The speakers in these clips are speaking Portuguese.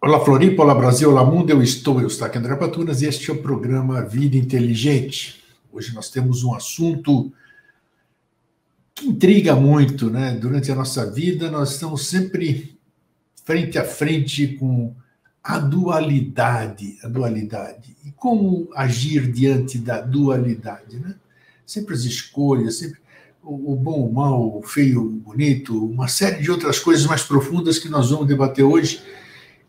Olá, Floripa, olá, Brasil, olá, mundo, eu estou aqui, André Patunas, e este é o programa Vida Inteligente. Hoje nós temos um assunto que intriga muito, né? Durante a nossa vida, nós estamos sempre frente a frente com a dualidade. E como agir diante da dualidade, né? Sempre as escolhas, sempre o bom, o mal, o feio, o bonito, uma série de outras coisas mais profundas que nós vamos debater hoje.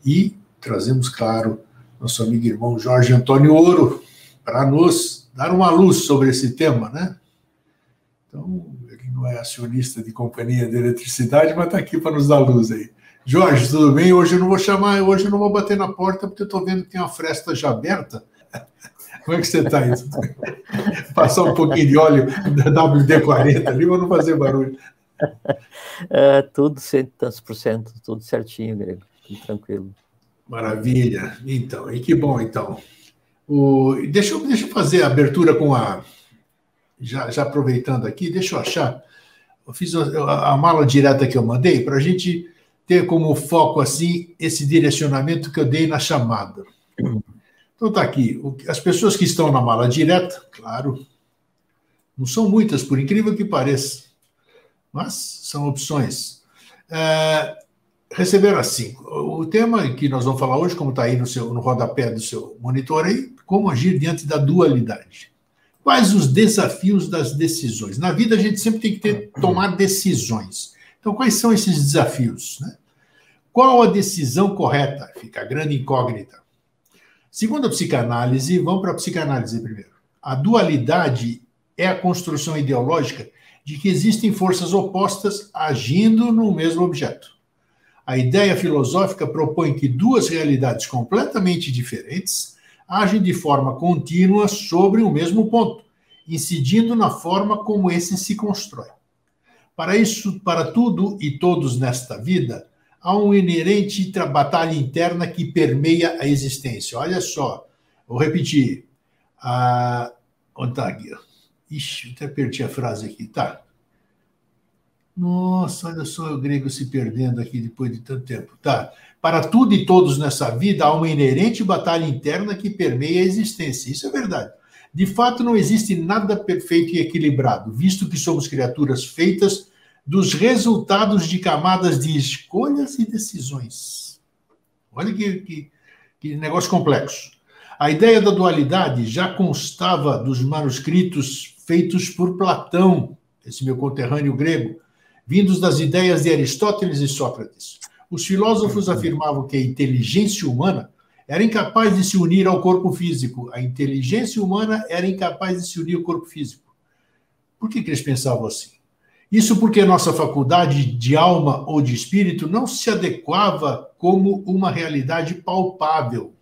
E trazemos, claro, nosso amigo e irmão Jorge Antônio Ouro para nos dar uma luz sobre esse tema, né? Então, ele não é acionista de companhia de eletricidade, mas está aqui para nos dar luz aí. Jorge, tudo bem? Hoje eu não vou chamar, hoje eu não vou bater na porta, porque eu estou vendo que tem uma fresta já aberta. Como é que você está aí? Passar um pouquinho de óleo da WD-40 ali, para não fazer barulho. Tudo 100%, tudo certinho, Grego. Tudo tranquilo. Maravilha. Então, e que bom, então. Deixa eu fazer a abertura com a... Já aproveitando aqui, deixa eu achar. Eu fiz a mala direta que eu mandei para a gente ter como foco, assim, esse direcionamento que eu dei na chamada. Então, está aqui. As pessoas que estão na mala direta, claro, não são muitas, por incrível que pareça, mas são opções. Receberam assim, o tema que nós vamos falar hoje, como está aí no rodapé do seu monitor aí, como agir diante da dualidade. Quais os desafios das decisões? Na vida a gente sempre tem que tomar decisões. Então, quais são esses desafios, né? Qual a decisão correta? Fica a grande incógnita. Segundo a psicanálise, vamos para a psicanálise primeiro. A dualidade é a construção ideológica de que existem forças opostas agindo no mesmo objeto. A ideia filosófica propõe que duas realidades completamente diferentes agem de forma contínua sobre o mesmo ponto, incidindo na forma como esse se constrói. Para isso, para tudo e todos nesta vida, há uma inerente batalha interna que permeia a existência. Olha só, vou repetir. Onde está aqui? Ixi, até perdi a frase aqui, tá? Nossa, olha só o grego se perdendo aqui depois de tanto tempo. Tá. Para tudo e todos nessa vida, há uma inerente batalha interna que permeia a existência. Isso é verdade. De fato, não existe nada perfeito e equilibrado, visto que somos criaturas feitas dos resultados de camadas de escolhas e decisões. Olha que negócio complexo. A ideia da dualidade já constava dos manuscritos feitos por Platão, esse meu conterrâneo grego, vindos das ideias de Aristóteles e Sócrates. Os filósofos afirmavam que a inteligência humana era incapaz de se unir ao corpo físico. A inteligência humana era incapaz de se unir ao corpo físico. Por que eles pensavam assim? Isso porque a nossa faculdade de alma ou de espírito não se adequava como uma realidade palpável.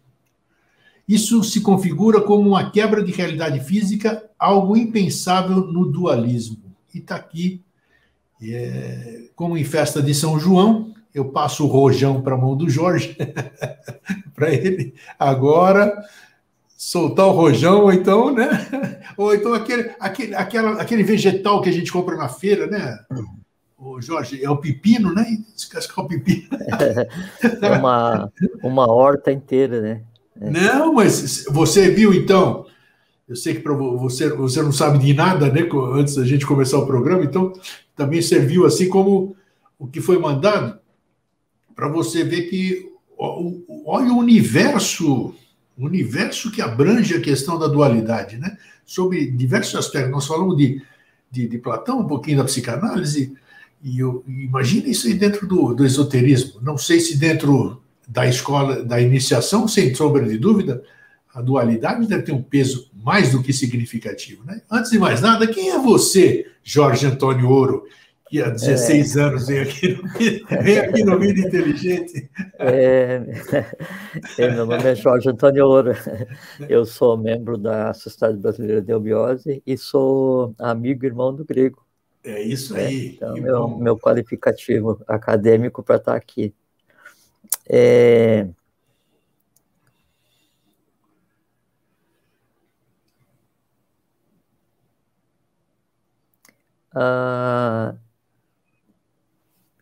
Isso se configura como uma quebra de realidade física, algo impensável no dualismo. E está aqui. Como em festa de São João, eu passo o rojão para a mão do Jorge, para ele agora soltar o rojão, ou então, né? Ou então aquele vegetal que a gente compra na feira, né? O Jorge, é o pepino, né? Descascar o pepino. É uma horta inteira, né? Não, mas você viu, então... Eu sei que para você não sabe de nada, né? Antes da gente começar o programa, então também serviu assim como o que foi mandado para você ver que olha o universo que abrange a questão da dualidade, né? Sobre diversos aspectos. Nós falamos de Platão, um pouquinho da psicanálise, e imagina isso aí dentro do esoterismo. Não sei se dentro da escola, da iniciação, sem sombra de dúvida, a dualidade deve ter um peso mais do que significativo, né? Antes de mais nada, quem é você, Jorge Antônio Ouro, que há 16 anos vem aqui no Vida Inteligente? Meu nome é Jorge Antônio Ouro. Eu sou membro da Sociedade Brasileira de Eubiose e sou amigo e irmão do Grego. É isso aí. Então, meu qualificativo acadêmico para estar aqui.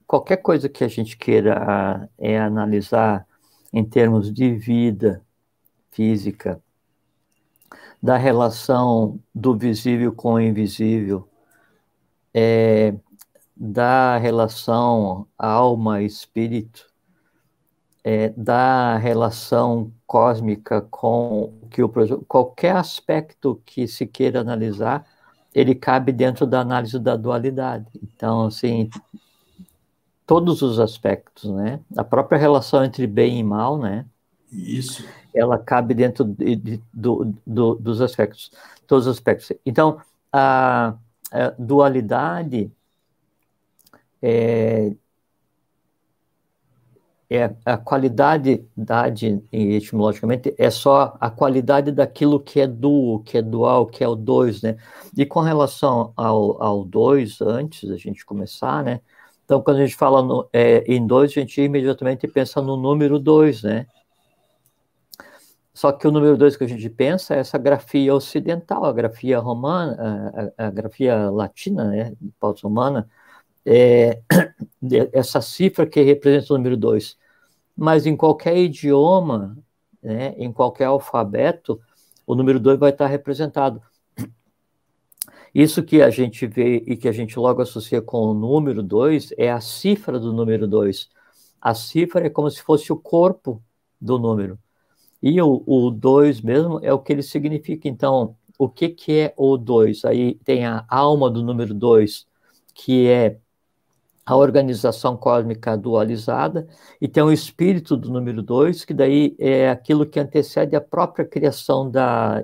Qualquer coisa que a gente queira analisar em termos de vida física, da relação do visível com o invisível, da relação alma-espírito, da relação cósmica com que qualquer aspecto que se queira analisar, ele cabe dentro da análise da dualidade. Então, assim, todos os aspectos, né? A própria relação entre bem e mal, né? Isso. Ela cabe dentro dos aspectos, todos os aspectos. Então, a dualidade é a qualidade, etimologicamente, é só a qualidade daquilo que é duo, que é dual, que é o dois, né? E com relação ao dois, antes da gente começar, né? Então, quando a gente fala em dois, a gente imediatamente pensa no número dois, né? Só que o número dois que a gente pensa é essa grafia ocidental, a grafia romana, a grafia latina, né? Paulo-romana, essa cifra que representa o número dois. Mas em qualquer idioma, né, em qualquer alfabeto, o número 2 vai estar representado. Isso que a gente vê e que a gente logo associa com o número 2 é a cifra do número 2. A cifra é como se fosse o corpo do número. E o 2 mesmo é o que ele significa. Então, o que é o 2? Aí tem a alma do número 2, que é a organização cósmica dualizada, e tem o espírito do número 2, que daí é aquilo que antecede a própria criação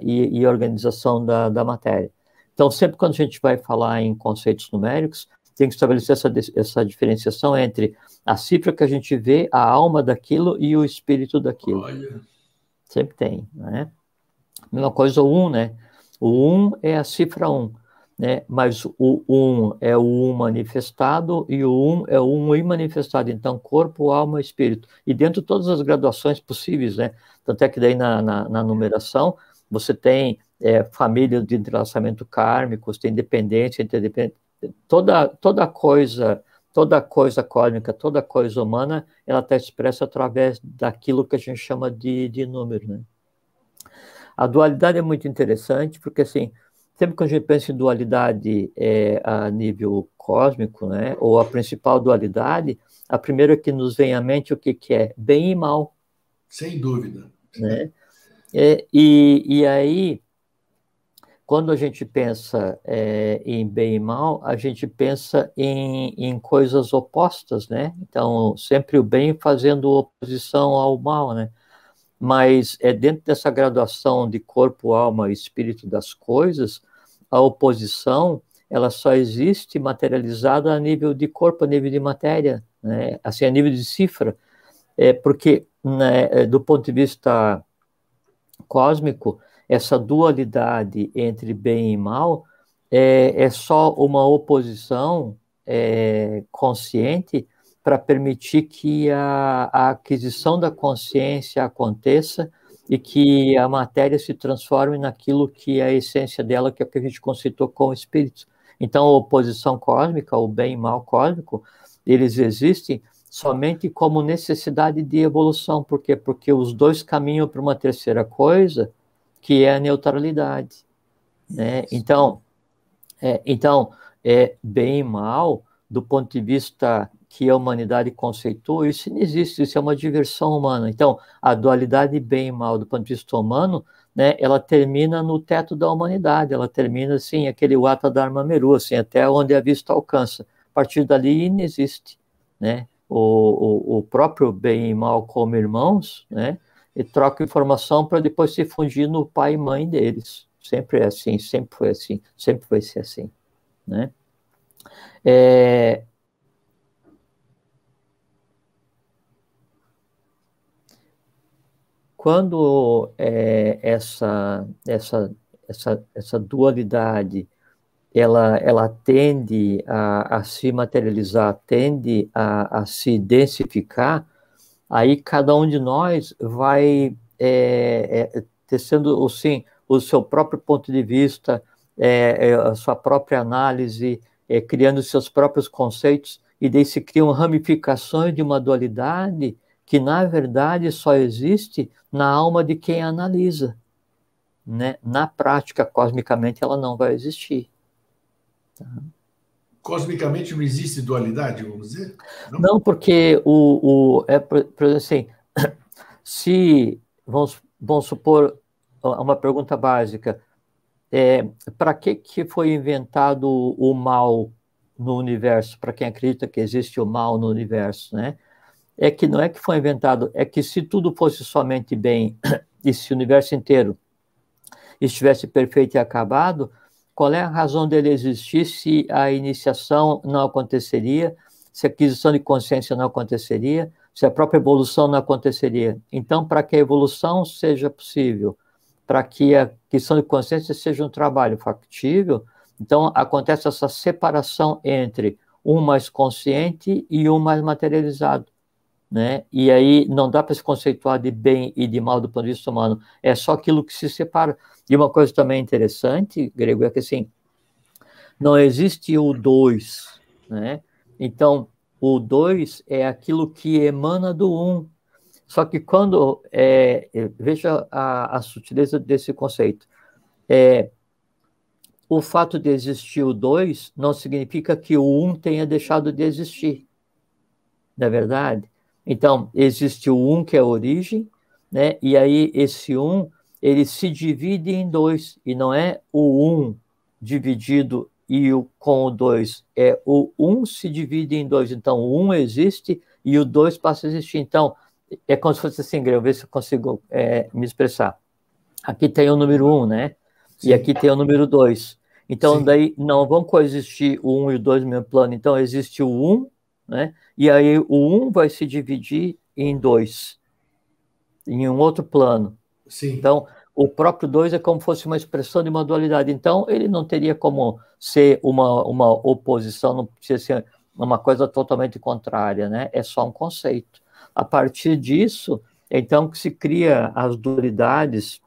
e organização da matéria. Então, sempre quando a gente vai falar em conceitos numéricos, tem que estabelecer essa diferenciação entre a cifra que a gente vê, a alma daquilo e o espírito daquilo. Olha. Sempre tem, né? Mesma coisa o 1, né? O 1 é a cifra 1. Né? Mas o 1 é o 1 manifestado e o 1 é o 1 imanifestado. Então, corpo, alma, espírito. E dentro de todas as graduações possíveis, né? Tanto é que daí na numeração você tem família de entrelaçamento kármico, você tem dependência, interdependência, toda coisa cósmica, toda coisa humana, ela está expressa através daquilo que a gente chama de número, né? A dualidade é muito interessante, porque assim, sempre que a gente pensa em dualidade a nível cósmico, né, ou a principal dualidade, a primeira que nos vem à mente o que é? Bem e mal. Sem dúvida. Né? E aí, quando a gente pensa em bem e mal, a gente pensa em coisas opostas, né? Então, sempre o bem fazendo oposição ao mal, né? Mas dentro dessa graduação de corpo, alma e espírito das coisas, a oposição, ela só existe materializada a nível de corpo, a nível de matéria, né? Assim, a nível de cifra, porque, né, do ponto de vista cósmico, essa dualidade entre bem e mal é só uma oposição consciente para permitir que a aquisição da consciência aconteça e que a matéria se transforme naquilo que é a essência dela, que é o que a gente conceitou como espírito. Então, a oposição cósmica, o bem e mal cósmico, eles existem somente como necessidade de evolução. Por quê? Porque os dois caminham para uma terceira coisa, que é a neutralidade. Né? Então, bem e mal, do ponto de vista que a humanidade conceitua, isso não existe, isso é uma diversão humana. Então, a dualidade bem e mal, do ponto de vista humano, né, ela termina no teto da humanidade, ela termina, assim, aquele Wata Dharma Meru, assim, até onde a vista alcança. A partir dali, não existe, né? O próprio bem e mal como irmãos, né, e troca informação para depois se fundir no pai e mãe deles. Sempre é assim, sempre foi assim, sempre vai ser assim, né? Quando essa dualidade ela tende a se materializar, tende a se densificar, aí cada um de nós vai tecendo, assim, o seu próprio ponto de vista, a sua própria análise, criando seus próprios conceitos, e daí se criam ramificações de uma dualidade que, na verdade, só existe na alma de quem analisa, né? Na prática, cosmicamente, ela não vai existir. Tá? Cosmicamente não existe dualidade, vamos dizer? Não, porque por exemplo, assim, se, vamos supor, uma pergunta básica, para que foi inventado o mal no universo, para quem acredita que existe o mal no universo, né? É que não é que foi inventado, é que se tudo fosse somente bem, e se o universo inteiro estivesse perfeito e acabado, qual é a razão dele existir se a iniciação não aconteceria, se a aquisição de consciência não aconteceria, se a própria evolução não aconteceria? Então, para que a evolução seja possível, para que a aquisição de consciência seja um trabalho factível, então acontece essa separação entre um mais consciente e um mais materializado, né? E aí não dá para se conceituar de bem e de mal do ponto de vista humano, é só aquilo que se separa. E uma coisa também interessante, Grego, é que assim, não existe o dois, né? Então, o dois é aquilo que emana do um. Só que quando, veja a sutileza desse conceito, o fato de existir o dois não significa que o um tenha deixado de existir, não é verdade? Então, existe o um, que é a origem, né? E aí esse um, ele se divide em dois, e não é o um dividido com o dois, é o um se divide em dois. Então, o um existe e o dois passa a existir. Então, é como se fosse assim, Greg, ver se eu consigo me expressar. Aqui tem o número 1, né? Sim. E aqui tem o número 2. Então, sim, daí não vão coexistir o 1 e o 2 no mesmo plano. Então, existe o 1, né? E aí o 1 vai se dividir em 2, em um outro plano. Sim. Então, o próprio 2 é como se fosse uma expressão de uma dualidade. Então, ele não teria como ser uma oposição, não precisa ser uma coisa totalmente contrária, né? É só um conceito. A partir disso, então, que se cria as dualidades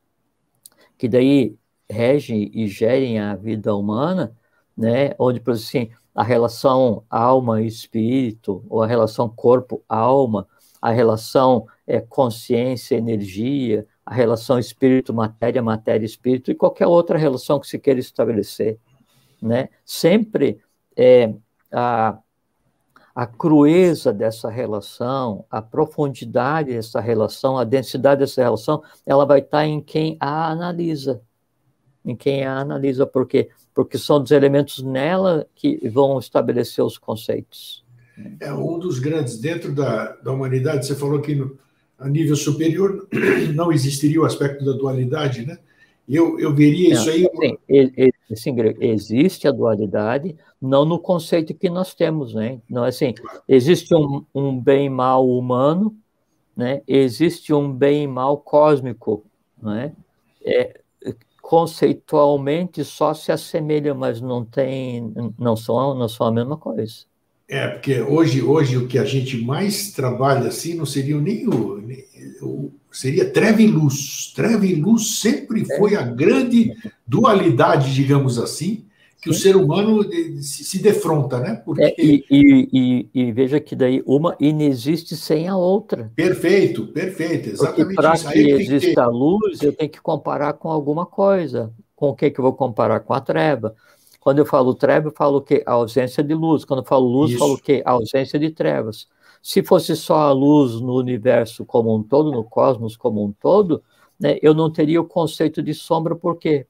que daí regem e gerem a vida humana, né? Onde, por exemplo, assim, a relação alma e espírito, ou a relação corpo-alma, a relação consciência-energia, a relação espírito-matéria, matéria-espírito, e qualquer outra relação que se queira estabelecer, né? Sempre a crueza dessa relação, a profundidade dessa relação, a densidade dessa relação, ela vai estar em quem a analisa. Em quem a analisa, por quê? Porque são os elementos nela que vão estabelecer os conceitos. É um dos grandes, dentro da humanidade, você falou que a nível superior não existiria o aspecto da dualidade, né? Eu veria isso aí... Assim, existe a dualidade, não no conceito que nós temos, né? Não, assim, existe um bem e mal humano, né? Existe um bem e mal cósmico, né? Conceitualmente só se assemelham, mas não são a mesma coisa. Porque hoje o que a gente mais trabalha assim não seria nem seria treva e luz. Treva e luz sempre foi a grande dualidade, digamos assim, que o ser humano se defronta, né? Porque... E veja que daí uma inexiste sem a outra. Perfeito, exatamente. Para que exista a luz, eu tenho que comparar com alguma coisa. Com o que eu vou comparar? Com a treva. Quando eu falo treva, eu falo o quê? A ausência de luz. Quando eu falo luz, eu falo o quê? A ausência de trevas. Se fosse só a luz no universo como um todo, no cosmos como um todo, né, eu não teria o conceito de sombra, por quê?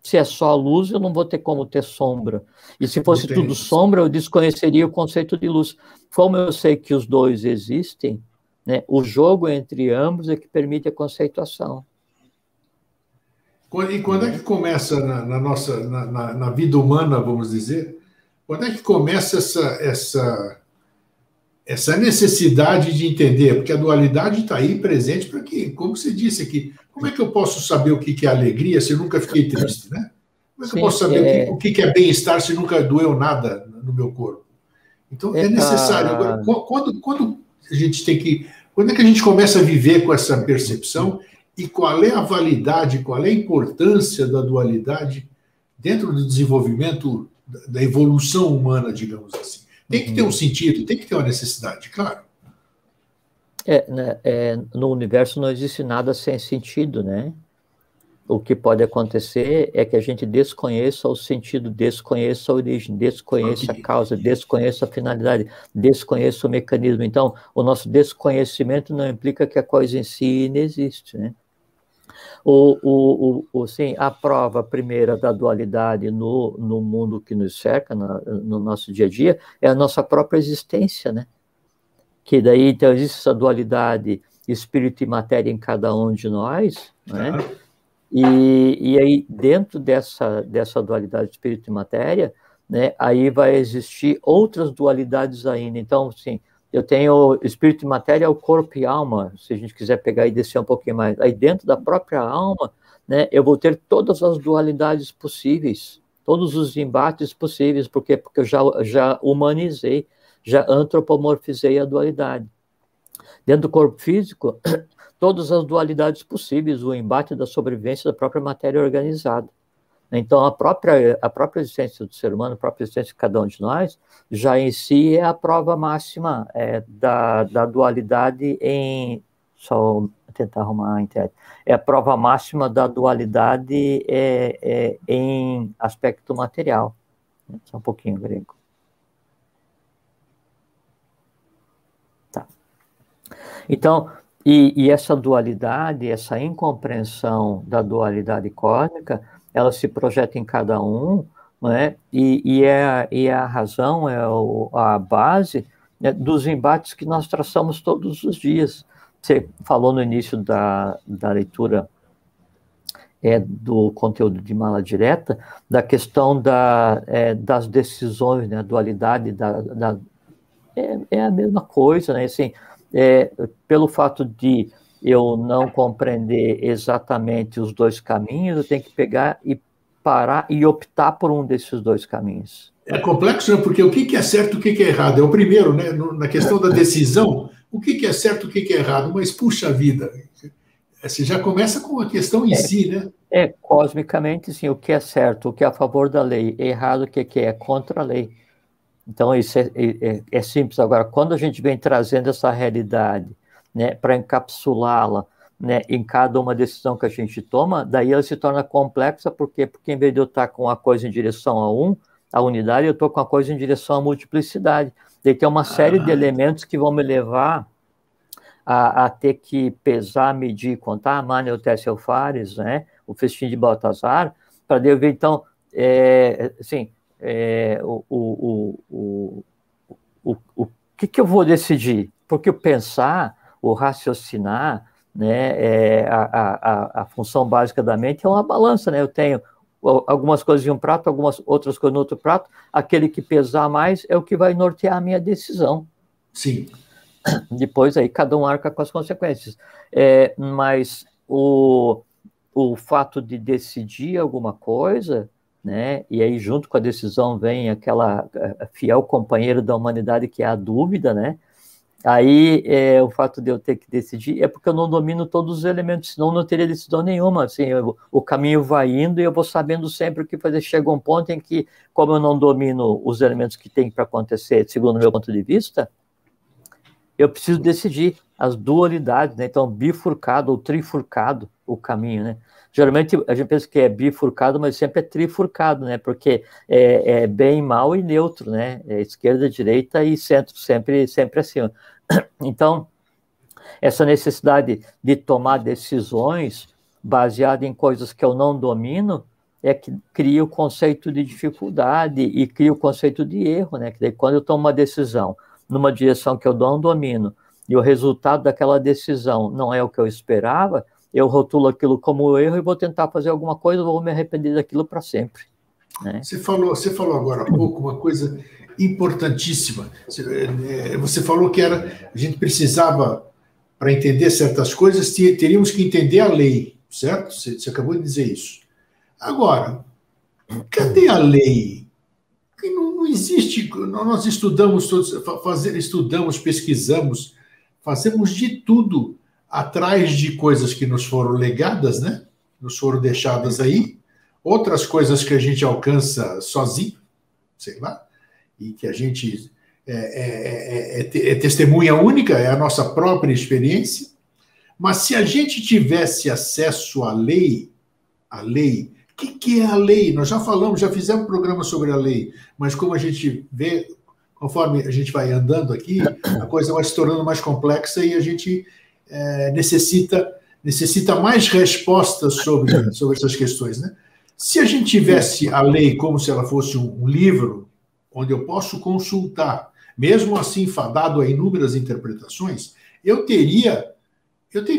Se é só a luz, eu não vou ter como ter sombra. E se fosse tudo sombra, eu desconheceria o conceito de luz. Como eu sei que os dois existem, né, o jogo entre ambos é que permite a conceituação. E quando é que começa na vida humana, vamos dizer, quando é que começa essa necessidade de entender? Porque a dualidade está aí presente para que, como você disse aqui, como é que eu posso saber o que é alegria se eu nunca fiquei triste, né? Como é que eu posso saber o que é bem-estar se nunca doeu nada no meu corpo? Então, é necessário. Agora, quando a gente tem que... Quando é que a gente começa a viver com essa percepção e qual é a validade, qual é a importância da dualidade dentro do desenvolvimento, da evolução humana, digamos assim? Tem que ter um sentido, tem que ter uma necessidade, claro. No universo não existe nada sem sentido, né? O que pode acontecer é que a gente desconheça o sentido, desconheça a origem, desconheça a causa, desconheça a finalidade, desconheça o mecanismo. Então, o nosso desconhecimento não implica que a coisa em si não existe, né? Sim, a prova primeira da dualidade no mundo que nos cerca, no nosso dia a dia, é a nossa própria existência, né? Que daí, então, existe essa dualidade espírito e matéria em cada um de nós, né? E aí, dentro dessa dualidade de espírito e matéria, né, aí vai existir outras dualidades ainda. Então, assim, eu tenho espírito e matéria, o corpo e alma, se a gente quiser pegar e descer um pouquinho mais. Aí, dentro da própria alma, né, eu vou ter todas as dualidades possíveis, todos os embates possíveis, porque eu já humanizei, já antropomorfizei a dualidade. Dentro do corpo físico, todas as dualidades possíveis, o embate da sobrevivência da própria matéria organizada. Então, a própria existência do ser humano, a própria existência de cada um de nós, já em si é a prova máxima da dualidade em... Só tentar arrumar a internet. É a prova máxima da dualidade em aspecto material. Só um pouquinho, grego. Tá. Então... E essa dualidade, essa incompreensão da dualidade cósmica, ela se projeta em cada um, né? E a razão, a base, né, dos embates que nós traçamos todos os dias. Você falou no início da leitura do conteúdo de Mala Direta, da questão das decisões, né? A dualidade é a mesma coisa, né? Assim, pelo fato de eu não compreender exatamente os dois caminhos, eu tenho que pegar e parar e optar por um desses dois caminhos. É complexo, né? Porque o que é certo e o que é errado? É o primeiro, né? Na questão da decisão, o que é certo e o que é errado? Mas, puxa vida, você já começa com a questão em si, né? Cosmicamente, sim, o que é certo, o que é a favor da lei, errado, o que é contra a lei. Então, isso é simples. Agora, quando a gente vem trazendo essa realidade, né, para encapsulá-la, né, em cada uma decisão que a gente toma, daí ela se torna complexa, por quê? Porque em vez de eu estar com a coisa em direção a unidade, eu estou com a coisa em direção à multiplicidade. Daí tem uma série de elementos que vão me levar a ter que pesar, medir, contar, Manel Tessel Fares, né, o festim de Baltazar, para eu ver, então, assim... o que eu vou decidir? Porque o pensar, o raciocinar, né, a função básica da mente é uma balança, né? Eu tenho algumas coisas em um prato, algumas outras coisas no outro prato, aquele que pesar mais é o que vai nortear a minha decisão. Sim. Depois aí cada um arca com as consequências. Mas o fato de decidir alguma coisa, né? E aí, junto com a decisão, vem aquela fiel companheiro da humanidade, que é a dúvida, né? Aí, o fato de eu ter que decidir é porque eu não domino todos os elementos, senão não teria decisão nenhuma. Assim, o caminho vai indo e eu vou sabendo sempre o que fazer. Chega um ponto em que, como eu não domino os elementos que tem para acontecer, segundo o meu ponto de vista, eu preciso decidir as dualidades, né? Então, bifurcado ou trifurcado o caminho, né? Geralmente a gente pensa que é bifurcado, mas sempre é trifurcado, né? Porque é bem, mal e neutro, né? É esquerda, direita e centro, sempre acima. Então, essa necessidade de tomar decisões baseada em coisas que eu não domino é que cria o conceito de dificuldade e cria o conceito de erro, né? Que daí, quando eu tomo uma decisão numa direção que eu não domino e o resultado daquela decisão não é o que eu esperava, eu rotulo aquilo como erro e vou tentar fazer alguma coisa, vou me arrepender daquilo para sempre. Né? Você falou agora há pouco uma coisa importantíssima. Você falou que a gente precisava, para entender certas coisas, teríamos que entender a lei, certo? Você acabou de dizer isso. Agora, cadê a lei? Que não existe. Nós estudamos estudamos, pesquisamos, fazemos de tudo atrás de coisas que nos foram legadas, né? Nos foram deixadas aí, outras coisas que a gente alcança sozinho, sei lá, e que a gente é testemunha única, é a nossa própria experiência, mas se a gente tivesse acesso à lei, o que é a lei? Nós já falamos, já fizemos um programa sobre a lei, mas como a gente vê, conforme a gente vai andando aqui, a coisa vai se tornando mais complexa e a gente necessita mais respostas sobre essas questões, né? Se a gente tivesse a lei como se ela fosse um livro, onde eu posso consultar, mesmo assim fadado a inúmeras interpretações, eu teria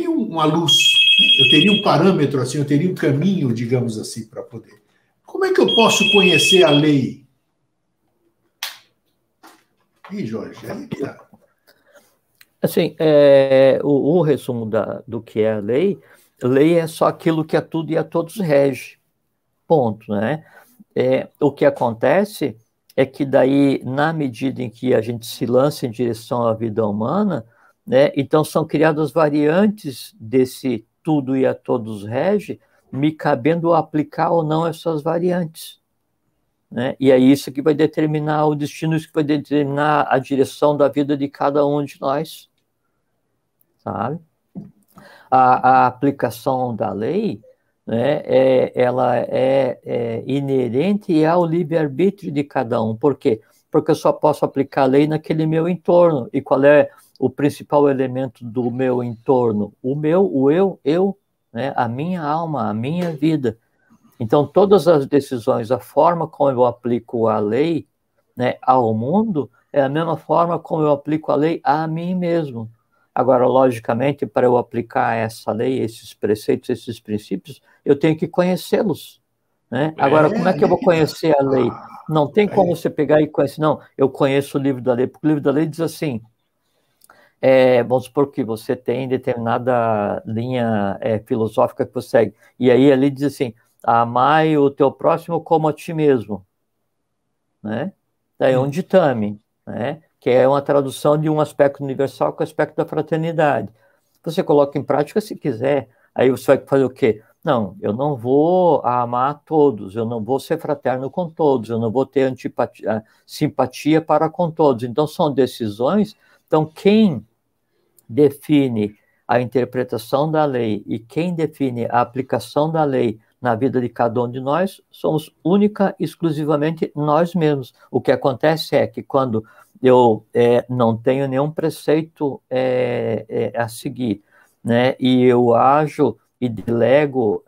uma luz, né? Eu teria um parâmetro, assim, eu teria um caminho, digamos assim, para poder. Como é que eu posso conhecer a lei? Ih, Jorge, aí que tá. Assim, o resumo do que é a lei é só aquilo que a tudo e a todos rege. Ponto, né? O que acontece é que daí, na medida em que a gente se lança em direção à vida humana, né, então são criadas variantes desse tudo e a todos rege, me cabendo aplicar ou não essas variantes. Né? E é isso que vai determinar o destino, isso que vai determinar a direção da vida de cada um de nós. Sabe? A aplicação da lei, né, ela é inerente ao livre-arbítrio de cada um. Por quê? Porque eu só posso aplicar a lei naquele meu entorno. E qual é o principal elemento do meu entorno? O eu, né, a minha alma, a minha vida. Então, todas as decisões, a forma como eu aplico a lei, né, ao mundo, é a mesma forma como eu aplico a lei a mim mesmo. Agora, logicamente, para eu aplicar essa lei, esses preceitos, esses princípios, eu tenho que conhecê-los. Né? Agora, como é que eu vou conhecer a lei? Não tem como você pegar e conhecer. Não, eu conheço o livro da lei, porque o livro da lei diz assim, vamos supor que você tem determinada linha filosófica que você segue, e aí ali diz assim, amai o teu próximo como a ti mesmo. Né? Daí é um ditame, né? Que é uma tradução de um aspecto universal com o aspecto da fraternidade. Você coloca em prática se quiser, aí você vai fazer o quê? Não, eu não vou amar todos, eu não vou ser fraterno com todos, eu não vou ter simpatia para com todos. Então, são decisões. Então, quem define a interpretação da lei e quem define a aplicação da lei na vida de cada um de nós, somos única e exclusivamente nós mesmos. O que acontece é que quando eu não tenho nenhum preceito a seguir, né, e eu ajo e delego,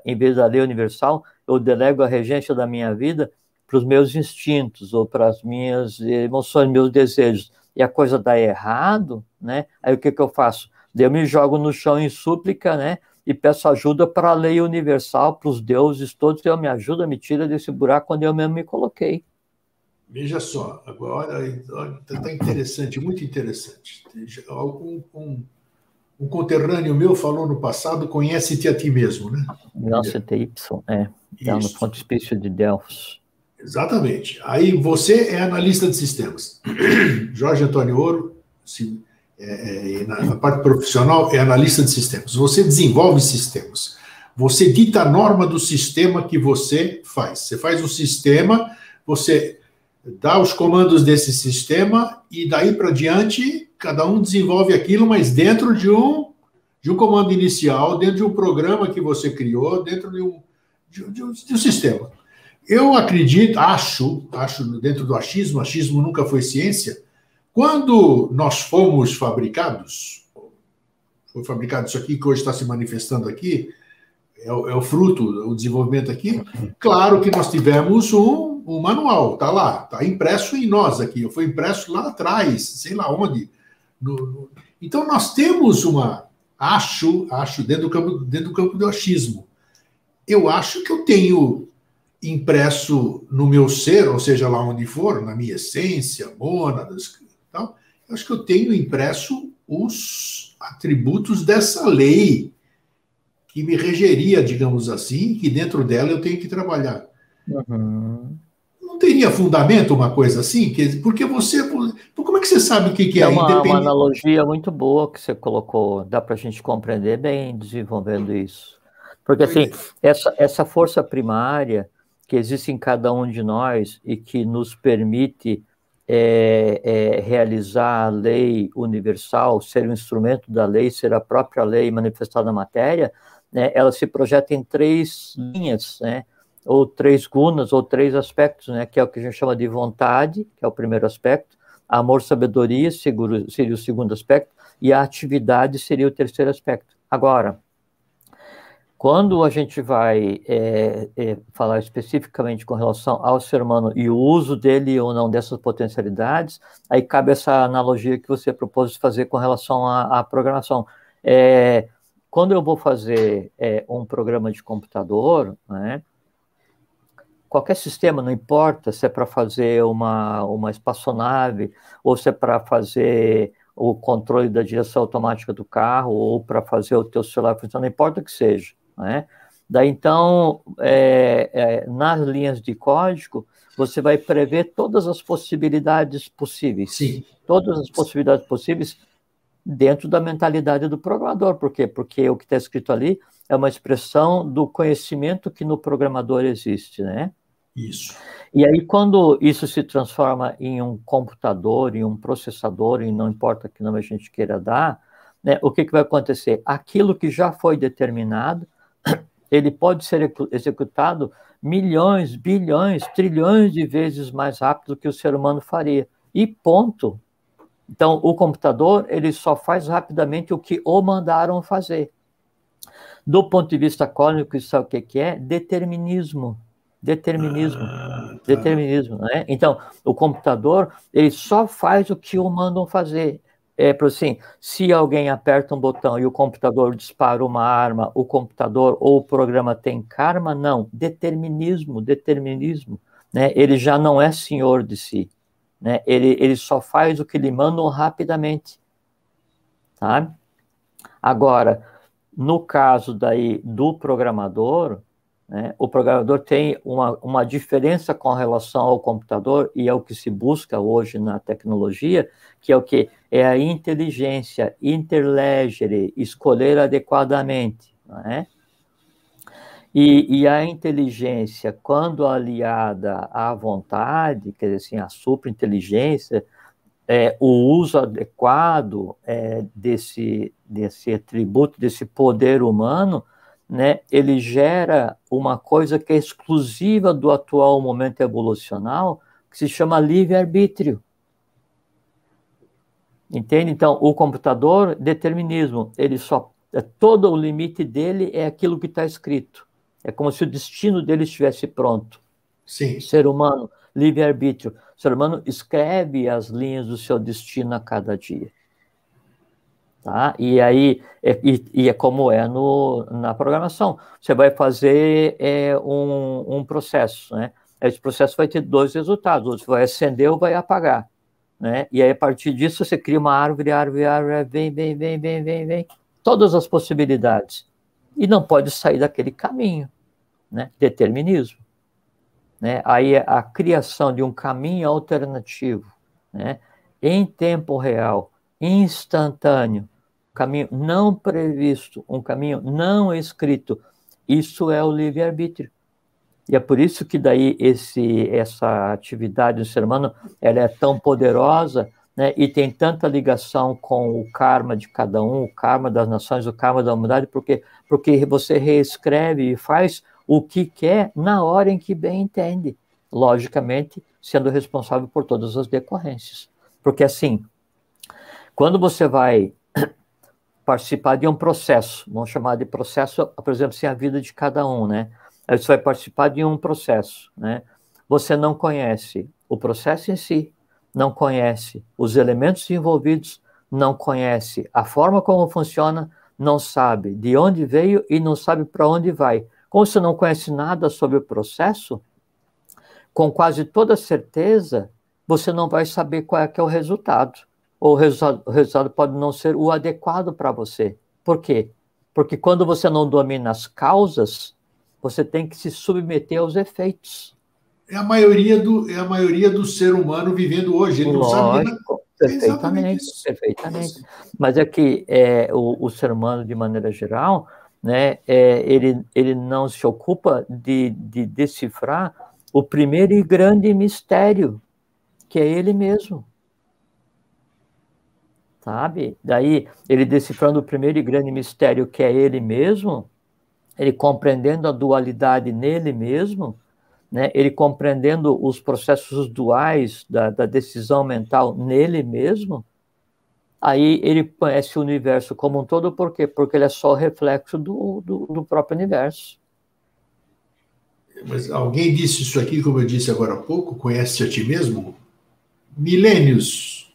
em vez da lei universal, eu delego a regência da minha vida para os meus instintos ou para as minhas emoções, meus desejos, e a coisa dá errado, né, aí o que eu faço? Eu me jogo no chão em súplica, né, e peço ajuda para a lei universal, para os deuses todos, que me ajuda, me tira desse buraco onde eu mesmo me coloquei. Veja só, agora está interessante, muito interessante. Um conterrâneo meu falou no passado, conhece-te a ti mesmo, né? Nossa, TY, está no frontispício de Delfos. Exatamente. Aí você é analista de sistemas. Jorge Antônio Ouro, na parte profissional, é analista de sistemas. Você desenvolve sistemas. Você dita a norma do sistema que você faz. Você faz um sistema, você dá os comandos desse sistema e daí para diante, cada um desenvolve aquilo, mas dentro de um comando inicial, dentro de um programa que você criou, dentro de um sistema. Eu acredito, acho, dentro do achismo nunca foi ciência, quando nós fomos fabricados, foi fabricado isso aqui que hoje está se manifestando aqui, é o fruto, o desenvolvimento aqui, claro que nós tivemos um manual, está lá, está impresso em nós aqui, foi impresso lá atrás, sei lá onde. Então nós temos acho dentro do campo do achismo, eu acho que eu tenho impresso no meu ser, ou seja, lá onde for, na minha essência, mônadas, tal, eu acho que eu tenho impresso os atributos dessa lei que me regeria, digamos assim, que dentro dela eu tenho que trabalhar. Uhum. Não teria fundamento uma coisa assim? Porque como é que você sabe o que é? É uma analogia muito boa que você colocou, dá para a gente compreender bem desenvolvendo isso. Porque, assim, essa força primária que existe em cada um de nós e que nos permite realizar a lei universal, ser um instrumento da lei, ser a própria lei manifestada na matéria, né, ela se projeta em 3 linhas, né, ou 3 gunas, ou 3 aspectos, né, que é o que a gente chama de vontade, que é o primeiro aspecto, amor, sabedoria seria o segundo aspecto, e a atividade seria o terceiro aspecto. Agora, quando a gente vai falar especificamente com relação ao ser humano e o uso dele ou não dessas potencialidades, aí cabe essa analogia que você propôs de fazer com relação à programação. Quando eu vou fazer um programa de computador, né, qualquer sistema, não importa se é para fazer uma espaçonave, ou se é para fazer o controle da direção automática do carro, ou para fazer o teu celular funcionar, não importa o que seja, né? Daí, então, nas linhas de código, você vai prever todas as possibilidades possíveis. Sim. Todas as possibilidades possíveis dentro da mentalidade do programador. Por quê? Porque o que está escrito ali é uma expressão do conhecimento que no programador existe, né? Isso. E aí, quando isso se transforma em um computador, em um processador, e não importa que nome a gente queira dar, né, o que vai acontecer? Aquilo que já foi determinado, ele pode ser executado milhões, bilhões, trilhões de vezes mais rápido do que o ser humano faria. E ponto. Então, o computador, ele só faz rapidamente o que o mandaram fazer. Do ponto de vista cósmico, isso é o que é? Determinismo. Determinismo. Tá. Determinismo, né? Então, o computador, ele só faz o que o mandam fazer. Por assim, se alguém aperta um botão e o computador dispara uma arma, o computador ou o programa tem karma? Não. Determinismo, determinismo. Né? Ele já não é senhor de si. Né? Ele só faz o que lhe mandam rapidamente. Tá? Agora, no caso daí do programador, né, o programador tem uma diferença com relação ao computador, e é o que se busca hoje na tecnologia, que é o quê? É a inteligência, interlegere, escolher adequadamente. Né? E a inteligência, quando aliada à vontade, quer dizer assim, a superinteligência, o uso adequado desse atributo, desse poder humano, né, ele gera uma coisa que é exclusiva do atual momento evolucional, que se chama livre-arbítrio. Entende? Então, o computador, determinismo, ele só... todo o limite dele é aquilo que está escrito. É como se o destino dele estivesse pronto. Sim. Ser humano, livre-arbítrio. O ser humano escreve as linhas do seu destino a cada dia. Tá? E aí, é como é na programação. Você vai fazer um processo, né? Esse processo vai ter 2 resultados. Ou você vai acender ou vai apagar. Né? E aí, a partir disso, você cria uma árvore, vem. Todas as possibilidades. E não pode sair daquele caminho. Né? Determinismo. Né? Aí a criação de um caminho alternativo, né? Em tempo real, instantâneo, um caminho não previsto, um caminho não escrito, isso é o livre-arbítrio. E é por isso que daí essa atividade do ser humano, ela é tão poderosa, né? E tem tanta ligação com o karma de cada um, o karma das nações, o karma da humanidade, porque você reescreve e faz o que quer na hora em que bem entende, logicamente sendo responsável por todas as decorrências. Porque assim, quando você vai participar de um processo, vamos chamar de processo, por exemplo, assim, a vida de cada um, né? Aí você vai participar de um processo, né? Você não conhece o processo em si, não conhece os elementos envolvidos, não conhece a forma como funciona, não sabe de onde veio e não sabe para onde vai. Como você não conhece nada sobre o processo, com quase toda certeza, você não vai saber qual é que é o resultado. Ou o resultado pode não ser o adequado para você. Por quê? Porque quando você não domina as causas, você tem que se submeter aos efeitos. É a maioria do ser humano vivendo hoje. Ele não sabe de nada. Perfeitamente, perfeitamente. Mas é que o ser humano, de maneira geral, né, ele não se ocupa de decifrar o primeiro e grande mistério, que é ele mesmo. Sabe? Daí, ele decifrando o primeiro e grande mistério, que é ele mesmo, ele compreendendo a dualidade nele mesmo, né? Ele compreendendo os processos duais da decisão mental nele mesmo, aí ele conhece o universo como um todo. Por quê? Porque ele é só reflexo do próprio universo. Mas alguém disse isso aqui, como eu disse agora há pouco, conhece a ti mesmo? Milênios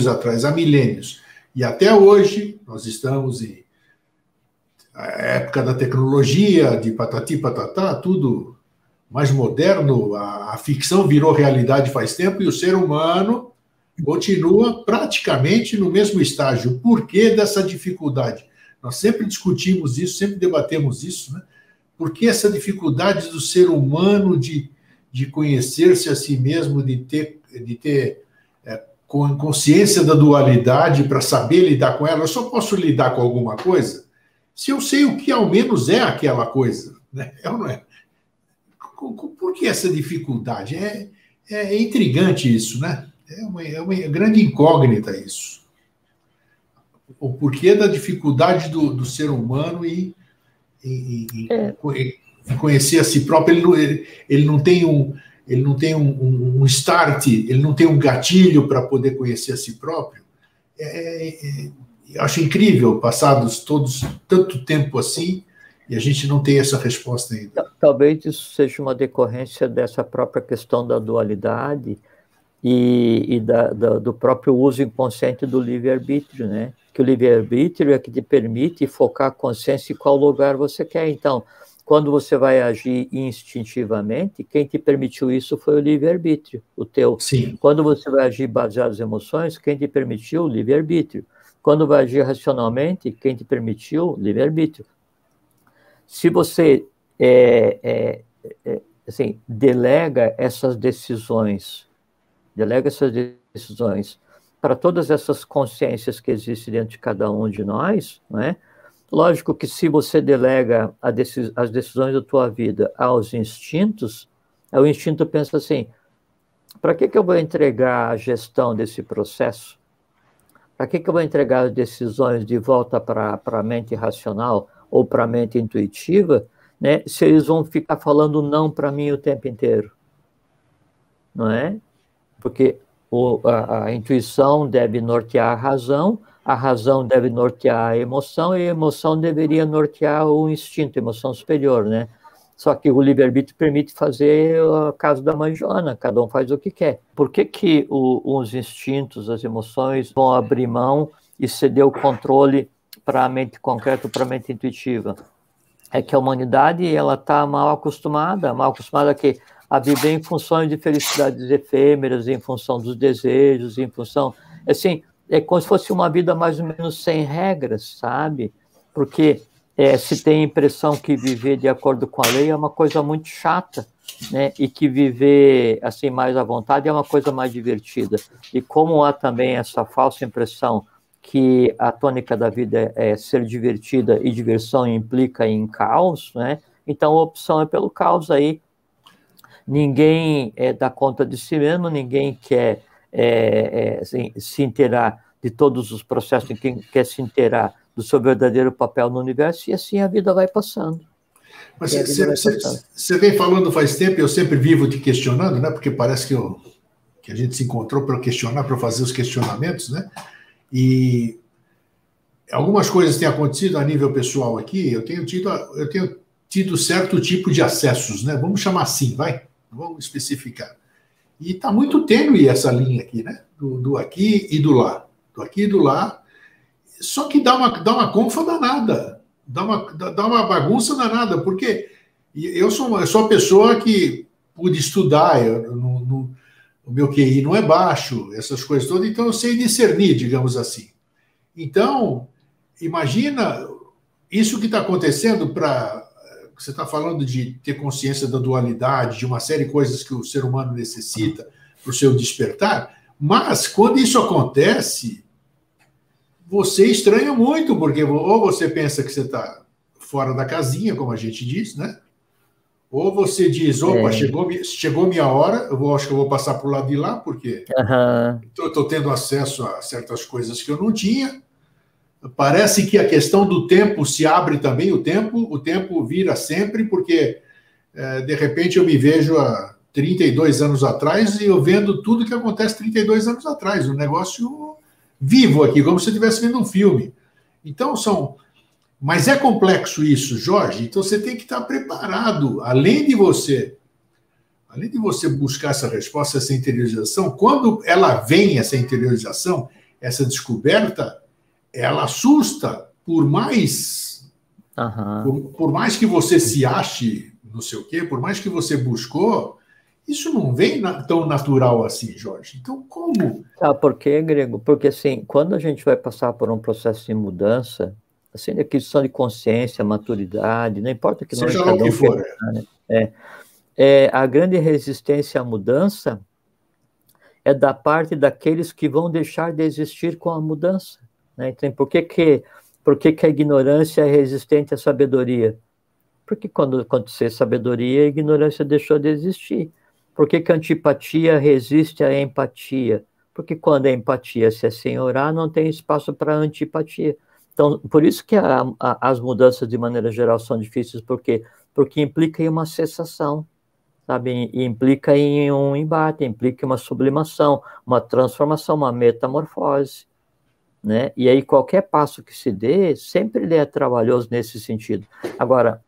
atrás, há milênios. E até hoje, nós estamos em a época da tecnologia, de patati patatá, tudo mais moderno, a ficção virou realidade faz tempo e o ser humano continua praticamente no mesmo estágio. Por que dessa dificuldade? Nós sempre discutimos isso, sempre debatemos isso, né? Por que essa dificuldade do ser humano de conhecer-se a si mesmo, de ter consciência da dualidade para saber lidar com ela? Eu só posso lidar com alguma coisa se eu sei o que ao menos é aquela coisa, né? É ou não é? Por que essa dificuldade? É intrigante isso, né? É uma grande incógnita isso. O porquê da dificuldade do ser humano em conhecer a si próprio. Ele não tem um start, ele não tem um gatilho para poder conhecer a si próprio. Eu acho incrível, passados todos tanto tempo assim, e a gente não tem essa resposta ainda. Talvez isso seja uma decorrência dessa própria questão da dualidade e do próprio uso inconsciente do livre-arbítrio, né? Que o livre-arbítrio é que te permite focar a consciência em qual lugar você quer. Então, quando você vai agir instintivamente, quem te permitiu isso foi o livre-arbítrio, o teu. Sim. Quando você vai agir baseado nas emoções, quem te permitiu? O livre-arbítrio. Quando vai agir racionalmente, quem te permitiu? O livre-arbítrio. Se você assim, delega essas decisões para todas essas consciências que existem dentro de cada um de nós, não é? Lógico que se você delega as decisões da tua vida aos instintos, o instinto pensa assim, para que eu vou entregar a gestão desse processo? Para que eu vou entregar as decisões de volta para a mente racional ou para a mente intuitiva, né, se eles vão ficar falando não para mim o tempo inteiro? Não é? Porque a intuição deve nortear a razão deve nortear a emoção, e a emoção deveria nortear o instinto, a emoção superior, né? Só que o livre-arbítrio permite fazer o caso da mãe Joana, cada um faz o que quer. Por que os instintos, as emoções vão abrir mão e ceder o controle para a mente concreta, para a mente intuitiva? É que a humanidade está mal acostumada a viver em função de felicidades efêmeras, em função dos desejos, em função... Assim, é como se fosse uma vida mais ou menos sem regras, sabe? Porque se tem a impressão que viver de acordo com a lei é uma coisa muito chata, né? E que viver assim mais à vontade é uma coisa mais divertida. E como há também essa falsa impressão que a tônica da vida é ser divertida e diversão implica em caos, né? Então a opção é pelo caos aí. Ninguém dá conta de si mesmo, ninguém quer assim, se inteirar de todos os processos, ninguém quer se inteirar do seu verdadeiro papel no universo, e assim a vida vai passando. Mas você vem falando faz tempo, eu sempre vivo te questionando, né? Porque parece que a gente se encontrou para questionar, para fazer os questionamentos, né? E algumas coisas têm acontecido a nível pessoal aqui, eu tenho tido certo tipo de acessos, né? Vamos chamar assim, vai? Vamos especificar. E está muito tênue essa linha aqui, né? Do aqui e do lá. Do aqui e do lá. Só que dá uma confa danada. Dá uma bagunça danada, porque eu sou uma pessoa que pude estudar, o meu QI não é baixo, essas coisas todas, então eu sei discernir, digamos assim. Então, imagina isso que está acontecendo você está falando de ter consciência da dualidade, de uma série de coisas que o ser humano necessita para o seu despertar, mas quando isso acontece, você estranha muito, porque ou você pensa que você está fora da casinha, como a gente diz, né? Ou você diz, opa, chegou minha hora, acho que eu vou passar para o lado de lá, porque estou tendo acesso a certas coisas que eu não tinha. Parece que a questão do tempo se abre também, o tempo vira sempre, porque de repente eu me vejo há 32 anos atrás e eu vendo tudo que acontece 32 anos atrás, um negócio vivo aqui, como se eu estivesse vendo um filme. Então Mas é complexo isso, Jorge, então você tem que estar preparado, além de você buscar essa resposta, essa interiorização, quando ela vem, essa interiorização, essa descoberta, ela assusta, por mais que você se ache, não sei o quê, por mais que você buscou, isso não vem tão natural assim, Jorge. Então, como? Sabe por quê, Grego? Porque, assim, quando a gente vai passar por um processo de mudança, assim, de aquisição de consciência, maturidade, não importa que seja lá o que for. A grande resistência à mudança é da parte daqueles que vão deixar de existir com a mudança. Né? Então, por que a ignorância é resistente à sabedoria? Porque quando acontecer sabedoria, a ignorância deixou de existir. Por que a antipatia resiste à empatia? Porque quando a empatia se assenhorar, não tem espaço para a antipatia. Então, por isso que as mudanças, de maneira geral, são difíceis, porque implica em uma cessação, sabe? E implica em um embate, implica em uma sublimação, uma transformação, uma metamorfose, né? E aí qualquer passo que se dê, sempre ele é trabalhoso nesse sentido. Agora,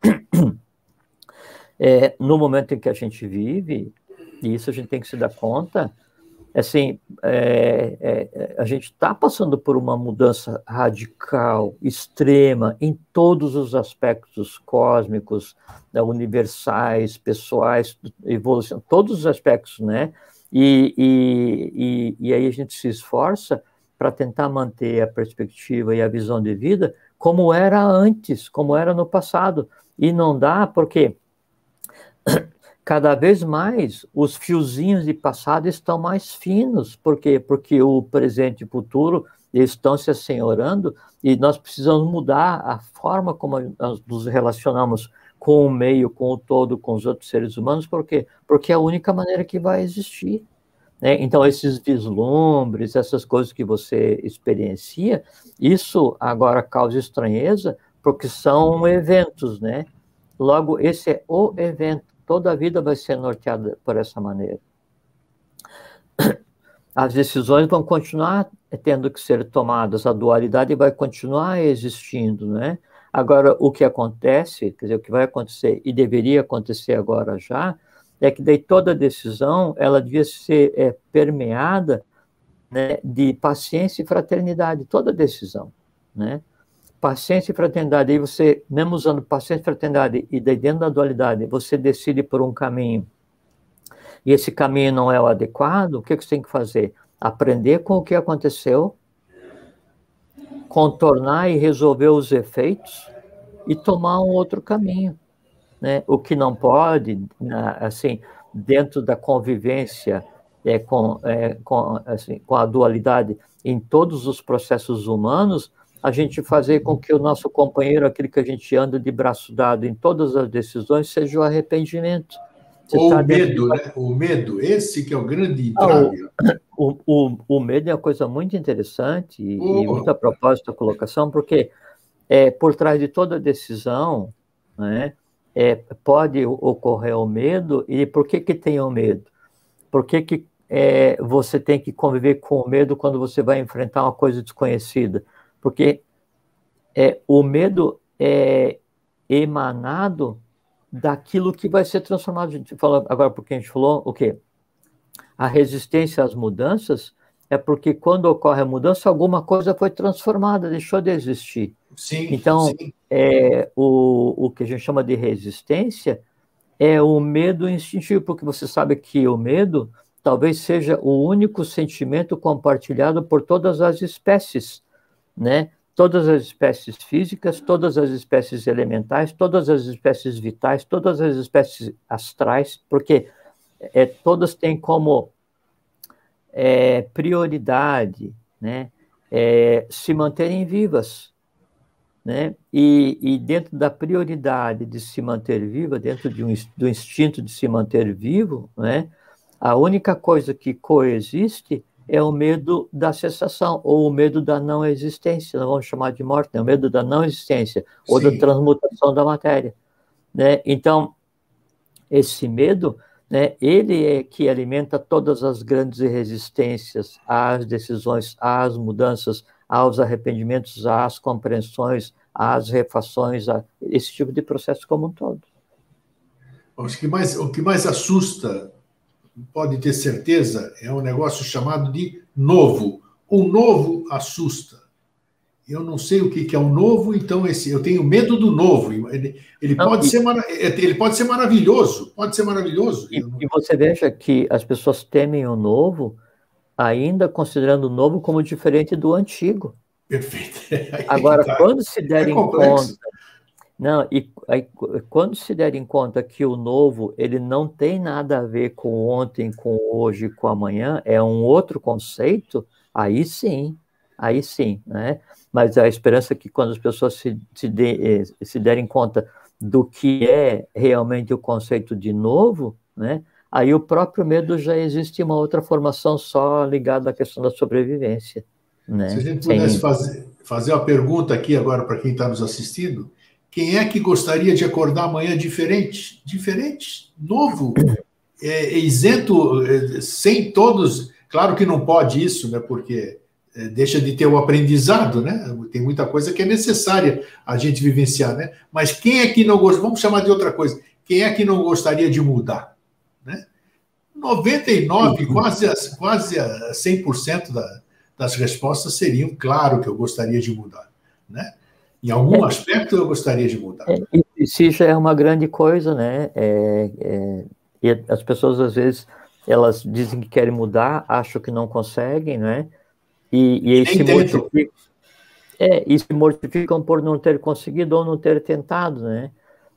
no momento em que a gente vive, e isso a gente tem que se dar conta, assim, a gente está passando por uma mudança radical, extrema, em todos os aspectos cósmicos, universais, pessoais, evolução, todos os aspectos, né? E aí a gente se esforça para tentar manter a perspectiva e a visão de vida como era antes, como era no passado. E não dá porque cada vez mais os fiozinhos de passado estão mais finos. Por quê? Porque o presente e o futuro estão se assenhorando e nós precisamos mudar a forma como nós nos relacionamos com o meio, com o todo, com os outros seres humanos. Por quê? Porque é a única maneira que vai existir. Né? Então, esses vislumbres, essas coisas que você experiencia, isso agora causa estranheza, porque são eventos, né? Logo, esse é o evento. Toda a vida vai ser norteada por essa maneira. As decisões vão continuar tendo que ser tomadas, a dualidade vai continuar existindo, né? Agora, o que acontece, quer dizer, o que vai acontecer e deveria acontecer agora já, é que daí toda decisão, ela devia ser permeada, né, de paciência e fraternidade, toda decisão, né? Paciência e fraternidade, aí você, mesmo usando paciência e fraternidade, e daí dentro da dualidade, você decide por um caminho, e esse caminho não é o adequado, o que você tem que fazer? Aprender com o que aconteceu, contornar e resolver os efeitos, e tomar um outro caminho, né? O que não pode, assim, dentro da convivência com a dualidade em todos os processos humanos, a gente fazer com que o nosso companheiro, aquele que a gente anda de braço dado em todas as decisões, seja o arrependimento. Ou o medo, né? O medo, esse que é o grande entrave. O medo é uma coisa muito interessante e muito a propósito da colocação, porque por trás de toda decisão, né, pode ocorrer o medo. E por que tem o medo? Por que você tem que conviver com o medo quando você vai enfrentar uma coisa desconhecida? Porque o medo é emanado daquilo que vai ser transformado. A gente fala agora, porque a gente falou o quê? A resistência às mudanças é porque quando ocorre a mudança, alguma coisa foi transformada, deixou de existir. Sim, então, sim. O que a gente chama de resistência é o medo instintivo, porque você sabe que o medo talvez seja o único sentimento compartilhado por todas as espécies, né? Todas as espécies físicas, todas as espécies elementais, todas as espécies vitais, todas as espécies astrais, porque todas têm como prioridade, né, se manterem vivas, né? E dentro da prioridade de se manter viva, dentro do instinto de se manter vivo, né? A única coisa que coexiste é o medo da cessação, ou o medo da não existência, não vamos chamar de morte, né? O medo da não existência, ou da Sim. transmutação da matéria, né? Então, esse medo, né, ele é que alimenta todas as grandes resistências às decisões, às mudanças, aos arrependimentos, às compreensões, às refações, a esse tipo de processo como um todo. Acho que o que mais assusta, pode ter certeza, é um negócio chamado de novo. O novo assusta. Eu não sei o que é o novo, então eu tenho medo do novo. Ele pode ser maravilhoso, pode ser maravilhoso. E você veja que as pessoas temem o novo, ainda considerando o novo como diferente do antigo. Perfeito. Agora, quando se derem conta, quando se derem conta que o novo ele não tem nada a ver com ontem, com hoje, com amanhã, é um outro conceito, aí sim, né? Mas a esperança é que quando as pessoas se derem conta do que é realmente o conceito de novo, né? Aí o próprio medo já existe uma outra formação só ligada à questão da sobrevivência, né? Se a gente pudesse fazer uma pergunta aqui agora para quem está nos assistindo, quem é que gostaria de acordar amanhã diferente? Diferente, novo, isento, sem todos. Claro que não pode isso, né? Porque deixa de ter o aprendizado, né? Tem muita coisa que é necessária a gente vivenciar, né? Mas quem é que não gosta? Vamos chamar de outra coisa. Quem é que não gostaria de mudar, né? 99, quase a 100% das respostas seriam, claro que eu gostaria de mudar, né? Em algum aspecto eu gostaria de mudar. E se já é uma grande coisa, né? E as pessoas, às vezes, elas dizem que querem mudar, acham que não conseguem, né? E se mortificam por não ter conseguido ou não ter tentado, né?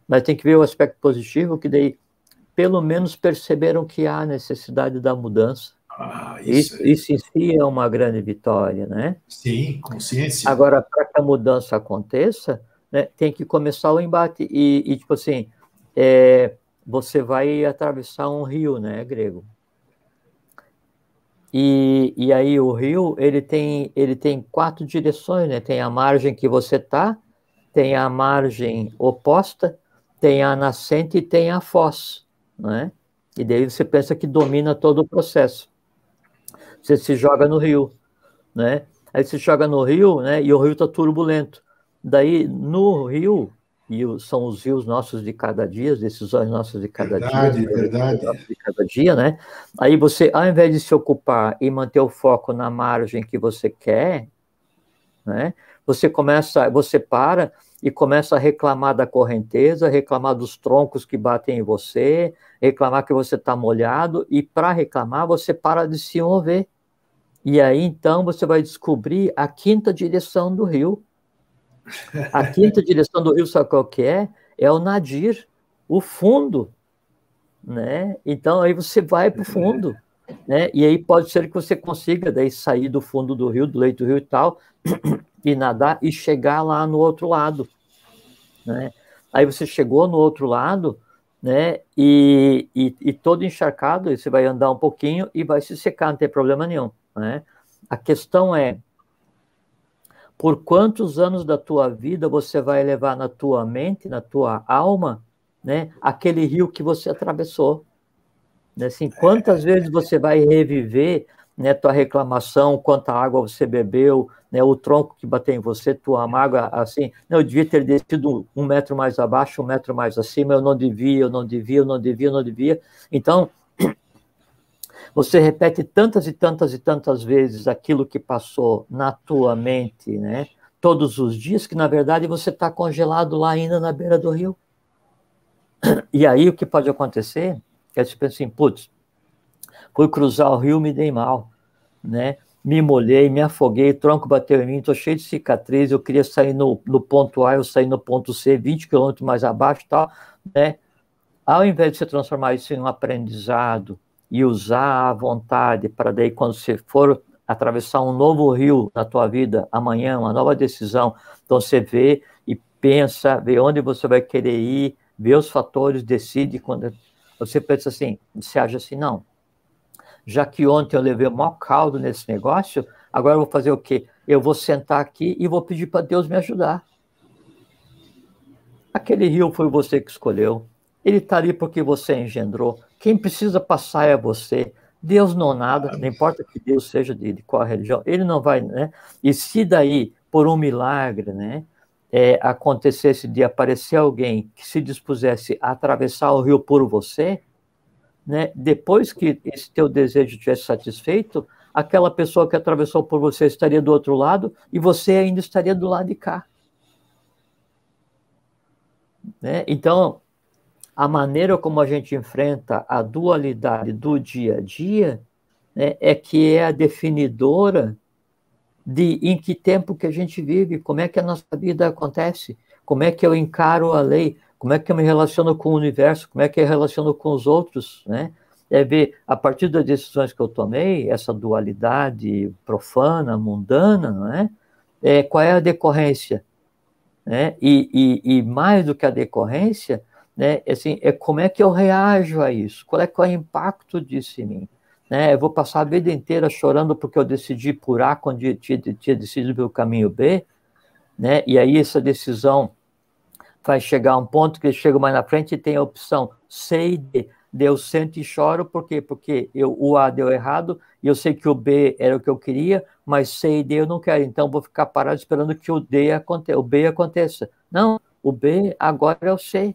Mas tem que ver o aspecto positivo, que daí, pelo menos, perceberam que há necessidade da mudança. Isso em si é uma grande vitória, né? Sim, consciência. Agora, para que a mudança aconteça, né, tem que começar o embate. E tipo assim, você vai atravessar um rio, né, Grego? E aí o rio, ele tem 4 direções, né? Tem a margem que você está, tem a margem oposta, tem a nascente e tem a foz, né? E daí você pensa que domina todo o processo. Você se joga no rio, né? Aí você joga no rio, né? E o rio está turbulento. Daí, no rio, são os rios nossos de cada dia, as decisões nossas de cada dia, de cada dia, né? Aí você, ao invés de se ocupar e manter o foco na margem que você quer, né? Você para e começa a reclamar da correnteza, reclamar dos troncos que batem em você, reclamar que você está molhado, e para reclamar você para de se mover. E aí, então, você vai descobrir a 5ª direção do rio. A 5ª direção do rio, sabe qual que é? É o nadir, o fundo, né? Então, aí você vai para o fundo, né? E aí pode ser que você consiga daí sair do fundo do rio, do leito do rio e tal, e nadar e chegar lá no outro lado, né? Aí você chegou no outro lado, né? E todo encharcado, você vai andar um pouquinho e vai se secar, não tem problema nenhum, né? A questão é, por quantos anos da tua vida você vai levar na tua mente, na tua alma, né, aquele rio que você atravessou? Né? Assim, quantas vezes você vai reviver, né, tua reclamação, quanta água você bebeu, né, o tronco que bateu em você, tua mágoa, assim, eu devia ter descido 1 metro mais abaixo, 1 metro mais acima, eu não devia. Então, você repete tantas e tantas e tantas vezes aquilo que passou na tua mente, né, todos os dias, que na verdade você está congelado lá ainda na beira do rio. E aí o que pode acontecer é você pensa assim, putz, fui cruzar o rio, me dei mal, né? Me molhei, me afoguei, o tronco bateu em mim, estou cheio de cicatriz, eu queria sair no ponto A, eu saí no ponto C, 20 quilômetros mais abaixo e tal, né? Ao invés de você transformar isso em um aprendizado e usar a vontade para daí, quando você for atravessar um novo rio na tua vida amanhã, uma nova decisão. Então você vê e pensa, vê onde você vai querer ir, vê os fatores, decide. Quando você pensa assim, você acha assim, não, já que ontem eu levei o maior caldo nesse negócio, agora eu vou fazer o quê? Eu vou sentar aqui e vou pedir para Deus me ajudar. Aquele rio foi você que escolheu. Ele está ali porque você engendrou. Quem precisa passar é você. Deus não nada, não importa que Deus seja de qual religião, ele não vai, né? E se daí, por um milagre, né, acontecesse de aparecer alguém que se dispusesse a atravessar o rio por você, né, depois que esse teu desejo tivesse satisfeito, aquela pessoa que atravessou por você estaria do outro lado e você ainda estaria do lado de cá. Né? Então, a maneira como a gente enfrenta a dualidade do dia a dia, né, é que é a definidora de em que tempo que a gente vive, como é que a nossa vida acontece, como é que eu encaro a lei, como é que eu me relaciono com o universo, como é que eu me relaciono com os outros, né? É ver, a partir das decisões que eu tomei, essa dualidade profana, mundana, né? Qual é a decorrência? Né? E mais do que a decorrência, né, assim, como é que eu reajo a isso? Qual é o impacto disso em mim? Né? Eu vou passar a vida inteira chorando porque eu decidi por A quando tinha decidido pelo caminho B, né? E aí essa decisão vai chegar a um ponto que chega mais na frente e tem a opção C e D. Eu sento e choro, por quê? Porque o A deu errado, e eu sei que o B era o que eu queria, mas C e D eu não quero, então vou ficar parado esperando que o B aconteça. Não, o B agora é o C.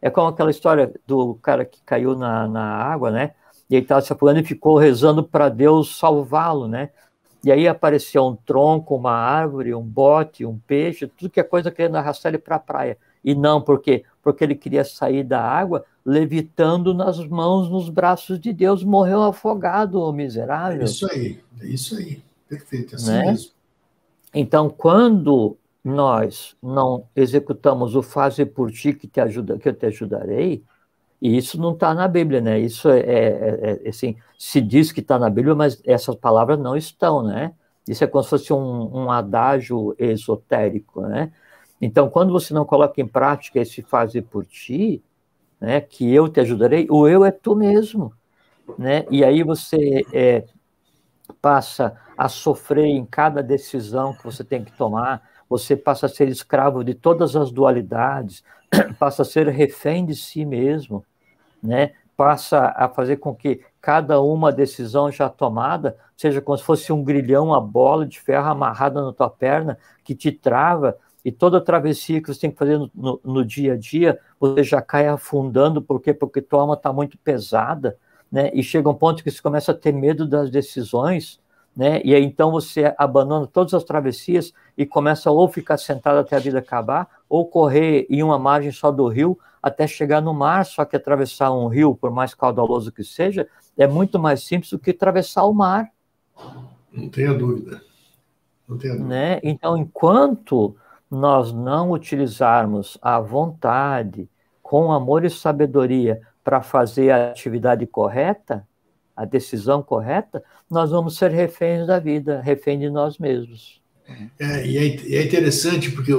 É como aquela história do cara que caiu na água, né? E ele estava se afogando e ficou rezando para Deus salvá-lo, né? E aí apareceu um tronco, uma árvore, um bote, um peixe, tudo que é coisa querendo arrastar ele para a praia. E não, por quê? Porque ele queria sair da água levitando nas mãos, nos braços de Deus, morreu afogado, o miserável. É isso aí, perfeito, é assim né? mesmo. Então, quando nós não executamos o faze por ti que eu te ajudarei, e isso não está na Bíblia, né? Isso assim, se diz que está na Bíblia, mas essas palavras não estão, né? Isso é como se fosse um adágio esotérico, né? Então, quando você não coloca em prática esse fazer por ti, né, que eu te ajudarei, o eu é tu mesmo, né? E aí você passa a sofrer em cada decisão que você tem que tomar, você passa a ser escravo de todas as dualidades, passa a ser refém de si mesmo, né? Passa a fazer com que cada uma decisão já tomada seja como se fosse um grilhão, uma bola de ferro amarrada na tua perna, que te trava, e toda a travessia que você tem que fazer no dia a dia, você já cai afundando, por quê? Porque tua alma está muito pesada, né? E chega um ponto que você começa a ter medo das decisões, né? E aí então você abandona todas as travessias e começa ou ficar sentado até a vida acabar, ou correr em uma margem só do rio até chegar no mar. Só que atravessar um rio, por mais caudaloso que seja, é muito mais simples do que atravessar o mar. Não tenha dúvida. Não tenha dúvida. Né? Então, enquanto nós não utilizarmos a vontade com amor e sabedoria para fazer a atividade correta, a decisão correta, nós vamos ser reféns da vida, refém de nós mesmos. E é interessante porque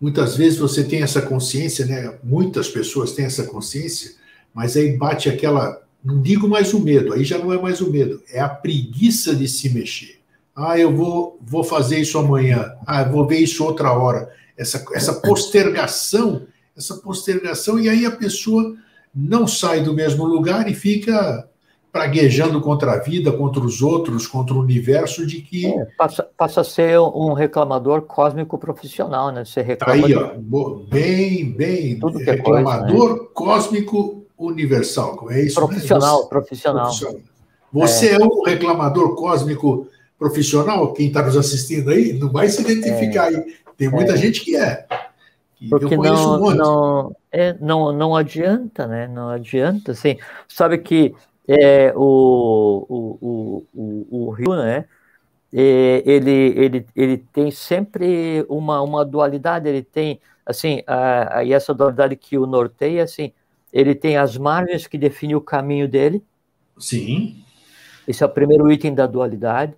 muitas vezes você tem essa consciência, né? Muitas pessoas têm essa consciência, mas aí bate aquela, não digo mais o medo, aí já não é mais o medo, é a preguiça de se mexer. Eu vou fazer isso amanhã, eu vou ver isso outra hora. Essa postergação, e aí a pessoa não sai do mesmo lugar e fica praguejando contra a vida, contra os outros, contra o universo, de que... Passa a ser um reclamador cósmico profissional, né? Você reclama aí, ó, bem, tudo que reclamador coisa, né? Cósmico universal, é isso? Profissional, né? profissional. Você é um reclamador cósmico profissional? Quem está nos assistindo aí não vai se identificar aí. Tem muita gente que é. Porque eu conheço um monte. Não adianta, né? Não adianta, assim. Sabe que o Rio, né? Ele tem sempre uma dualidade. Ele tem, assim, e essa dualidade que o norteia, assim, ele tem as margens que definem o caminho dele. Sim. Esse é o primeiro item da dualidade.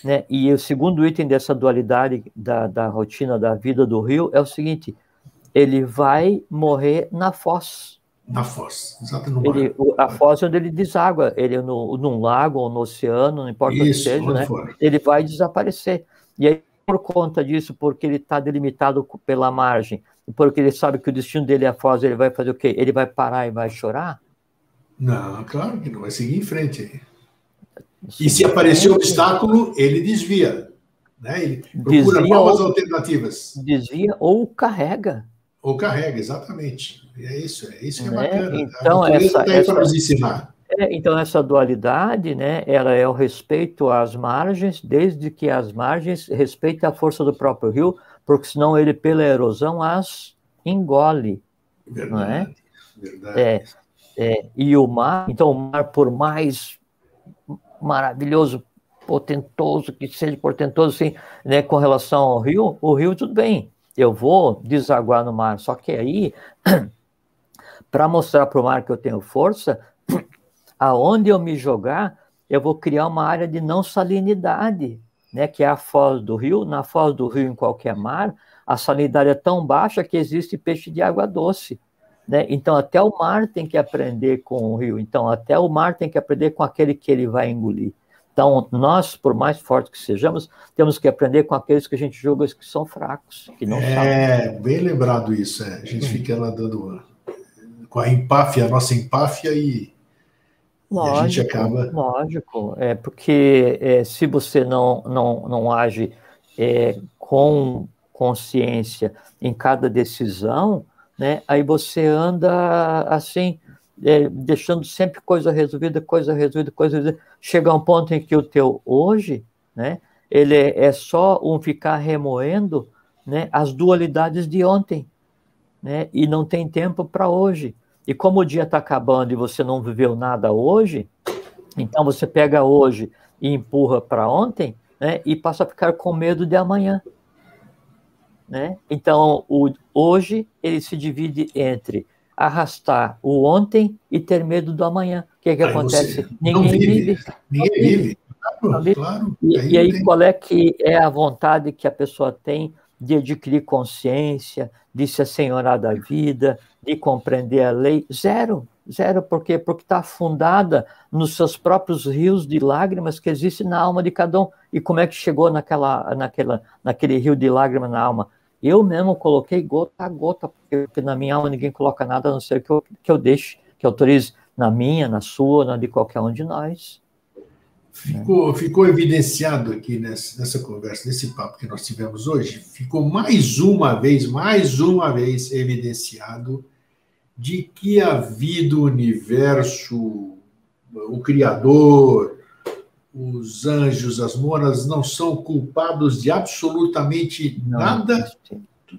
né? E o segundo item dessa dualidade da rotina da vida do rio é o seguinte: ele vai morrer na foz. Na foz, exato, no mar. A foz é onde ele deságua, ele num lago ou no oceano, não importa o que Isso, seja, onde né? for. Ele vai desaparecer. E aí, por conta disso, porque ele está delimitado pela margem, porque ele sabe que o destino dele é a foz, ele vai fazer o quê? Ele vai parar e vai chorar? Não, claro que não, vai seguir em frente. Sim, E se aparecer um obstáculo, ele desvia, né? Ele procura novas alternativas. Desvia ou carrega. Ou carrega, exatamente. É isso que é Né? bacana. Então, A natureza está aí para nos ensinar. Então, essa dualidade, né, ela é o respeito às margens, desde que as margens respeitem a força do próprio rio, porque senão ele, pela erosão, as engole. Verdade, não é? verdade. E o mar, então, o mar, por mais maravilhoso, portentoso que seja, portentoso, assim, né, com relação ao rio, o rio, tudo bem, eu vou desaguar no mar, só que aí, para mostrar para o mar que eu tenho força, aonde eu me jogar, eu vou criar uma área de não salinidade, né, que é a foz do rio. Na foz do rio, em qualquer mar, a salinidade é tão baixa que existe peixe de água doce. Né? Então, até o mar tem que aprender com o rio. Então, até o mar tem que aprender com aquele que ele vai engolir. Então, nós, por mais fortes que sejamos, temos que aprender com aqueles que a gente julga que são fracos, que não sabem. Bem lembrado isso. A gente fica lá dando com a empáfia, a nossa empáfia, e a gente acaba... Lógico. Porque se você não age com consciência em cada decisão, né, aí você anda assim, deixando sempre coisa resolvida. Chega a um ponto em que o teu hoje, né, ele é só ficar remoendo, né, as dualidades de ontem, né, e não tem tempo para hoje. E como o dia está acabando e você não viveu nada hoje, então você pega hoje e empurra para ontem, né, e passa a ficar com medo de amanhã. Né? Então, hoje ele se divide entre arrastar o ontem e ter medo do amanhã. O que acontece? Ninguém vive. Ninguém vive. Claro. E aí, qual é que é a vontade que a pessoa tem de adquirir consciência, de se assenhorar da vida, de compreender a lei? Zero. Por quê? Porque está afundada nos seus próprios rios de lágrimas que existem na alma de cada um. E como é que chegou naquele rio de lágrimas na alma? Eu mesmo coloquei gota a gota, porque na minha alma ninguém coloca nada, a não ser que eu deixe, que autorize na minha, na sua, na de qualquer um de nós. Ficou evidenciado aqui nessa conversa, nesse papo que nós tivemos hoje, ficou mais uma vez evidenciado de que a vida, o universo, o Criador, os anjos, as monas não são culpados de absolutamente nada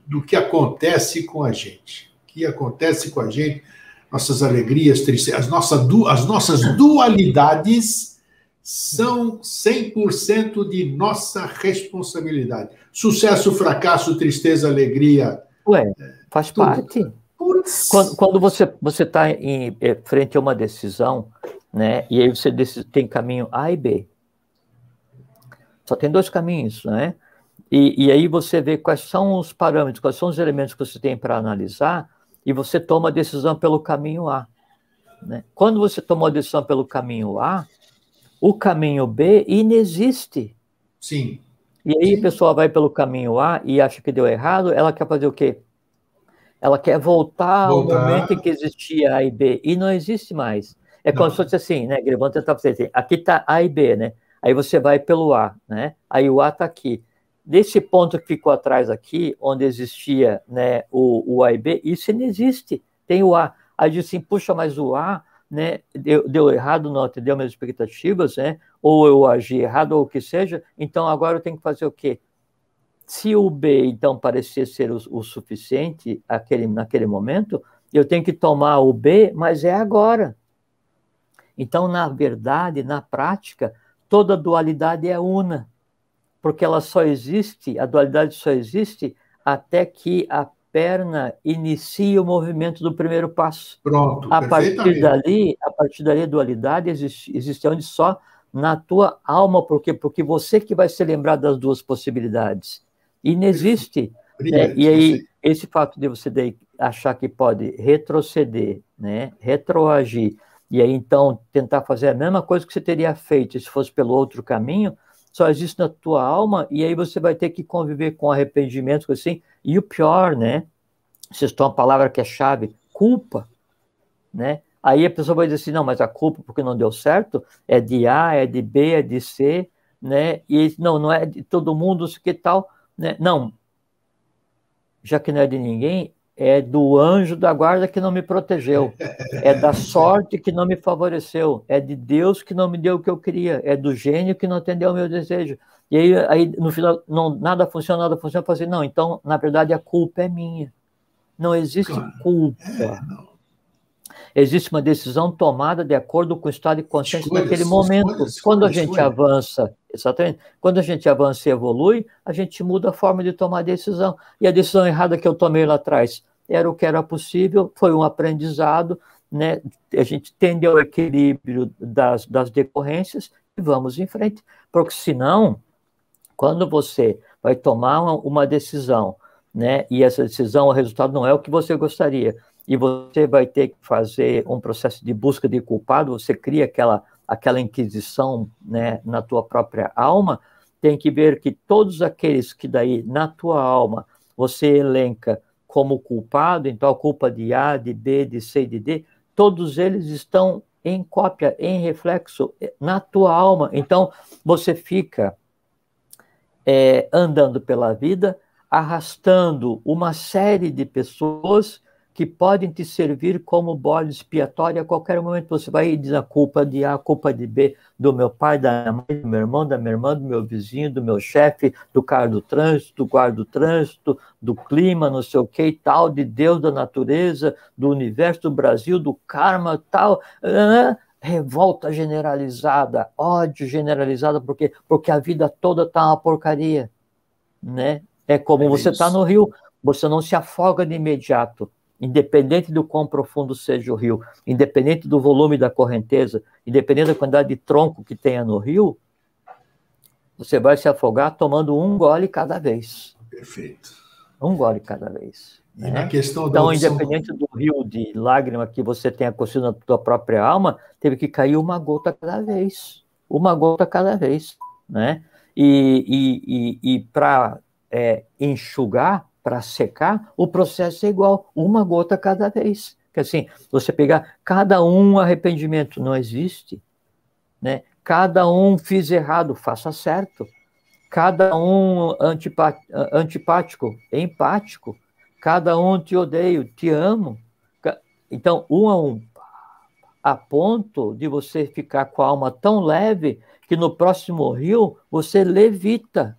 do que acontece com a gente. O que acontece com a gente, nossas alegrias, tristezas, as nossas dualidades são 100% de nossa responsabilidade. Sucesso, fracasso, tristeza, alegria. Faz parte. Quando você está frente a uma decisão, né, e aí você tem caminho A e B. Só tem dois caminhos, né? E aí você vê quais são os parâmetros, quais são os elementos que você tem para analisar, e você toma a decisão pelo caminho A. Né? Quando você tomou a decisão pelo caminho A, o caminho B inexiste. Sim. E aí a pessoa vai pelo caminho A e acha que deu errado, ela quer fazer o quê? Ela quer voltar ao momento em que existia A e B, e não existe mais. Como se fosse assim, né? Vamos tentar fazer assim. Aqui está A e B, né? Aí você vai pelo A, né? Aí o A está aqui. Desse ponto que ficou atrás aqui, onde existia, né, o A e B, isso não existe. Tem o A. Aí diz assim, puxa, mas o A, né, deu errado, não atendeu minhas expectativas, né? Ou eu agi errado, ou o que seja, então agora eu tenho que fazer o quê? Se o B, então, parecia ser o suficiente naquele momento, eu tenho que tomar o B, mas é agora. Então, na verdade, na prática, toda dualidade é una, porque a dualidade só existe até que a perna inicie o movimento do primeiro passo. Pronto, a partir dali, a dualidade existe onde só na tua alma, por quê? Porque você que vai se lembrar das duas possibilidades. E não existe, né? E aí, esse fato de você daí achar que pode retroceder, né? Retroagir, e aí então tentar fazer a mesma coisa que você teria feito se fosse pelo outro caminho, só existe na tua alma, e aí você vai ter que conviver com arrependimento, assim, e o pior, né? Vocês estão uma palavra que é chave, culpa, né? Aí a pessoa vai dizer assim, não, mas a culpa porque não deu certo é de A, é de B, é de C, né? E não é de todo mundo, que tal, né? Não, já que não é de ninguém, é do anjo da guarda que não me protegeu, é da sorte que não me favoreceu, é de Deus que não me deu o que eu queria, é do gênio que não atendeu o meu desejo. E aí no final, não, nada funciona, eu falei assim, não, então, na verdade, a culpa é minha. Não existe culpa. Existe uma decisão tomada de acordo com o estado de consciência naquele momento. Quando a gente avança, exatamente, quando a gente avança e evolui, a gente muda a forma de tomar decisão. E a decisão errada que eu tomei lá atrás era o que era possível, foi um aprendizado, né? A gente tende ao equilíbrio das decorrências e vamos em frente. Porque senão, quando você vai tomar uma decisão, né, e essa decisão, o resultado não é o que você gostaria, e você vai ter que fazer um processo de busca de culpado, você cria aquela inquisição, né, na tua própria alma, tem que ver que todos aqueles que daí, na tua alma, você elenca como culpado, então a culpa de A, de B, de C, de D, todos eles estão em cópia, em reflexo, na tua alma. Então, você fica andando pela vida, arrastando uma série de pessoas que podem te servir como bode expiatório a qualquer momento. Você vai dizer a culpa de A, a culpa de B, do meu pai, da minha mãe, do meu irmão, da minha irmã, do meu vizinho, do meu chefe, do cara do trânsito, do guarda do trânsito, do clima, não sei o que e tal, de Deus, da natureza, do universo, do Brasil, do karma, tal. Revolta generalizada, ódio generalizado, porque a vida toda está uma porcaria, né? É como você está no rio, você não se afoga de imediato, independente do quão profundo seja o rio, independente do volume da correnteza, independente da quantidade de tronco que tenha no rio, você vai se afogar tomando um gole cada vez. Perfeito. Um gole cada vez. E na questão então, independente do rio de lágrima que você tenha construído na tua própria alma, teve que cair uma gota cada vez. Uma gota cada vez, né? E para enxugar, para secar, o processo é igual, uma gota cada vez. Que assim, você pegar cada um arrependimento, não existe, né? Cada um fiz errado, faça certo. Cada um antipático, empático. Cada um te odeio, te amo. Então, um a um, a ponto de você ficar com a alma tão leve que no próximo rio você levita.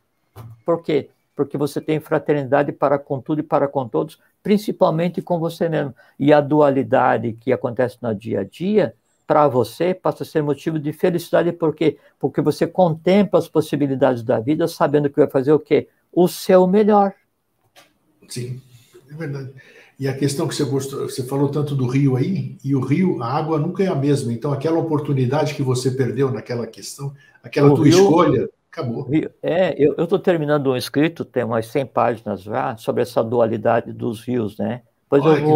Por quê? Porque você tem fraternidade para com tudo e para com todos, principalmente com você mesmo. E a dualidade que acontece no dia a dia, para você, passa a ser motivo de felicidade. Por quê? Porque você contempla as possibilidades da vida, sabendo que vai fazer o quê? O seu melhor. Sim, é verdade. E a questão que você falou tanto do rio aí, e o rio, a água nunca é a mesma. Então, aquela oportunidade que você perdeu naquela questão, aquela tua escolha, acabou. Eu estou terminando um escrito, tem umas 100 páginas já, sobre essa dualidade dos rios, né? Depois eu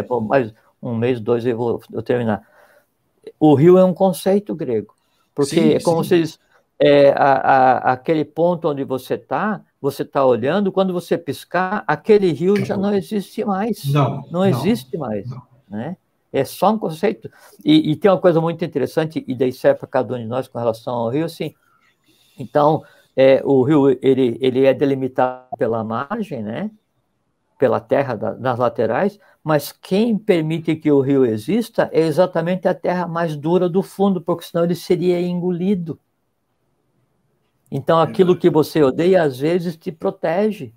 vou, mais um mês, 2, eu vou terminar. O rio é um conceito grego, porque é como se diz, aquele ponto onde você está olhando, quando você piscar, aquele rio acabou. Já não existe mais. Não existe mais, né? É só um conceito. E tem uma coisa muito interessante, e daí serve para cada um de nós com relação ao rio, assim. Então, o rio ele é delimitado pela margem, né? Pela terra nas laterais, mas quem permite que o rio exista é exatamente a terra mais dura do fundo, porque senão ele seria engolido. Então, aquilo que você odeia, às vezes, te protege.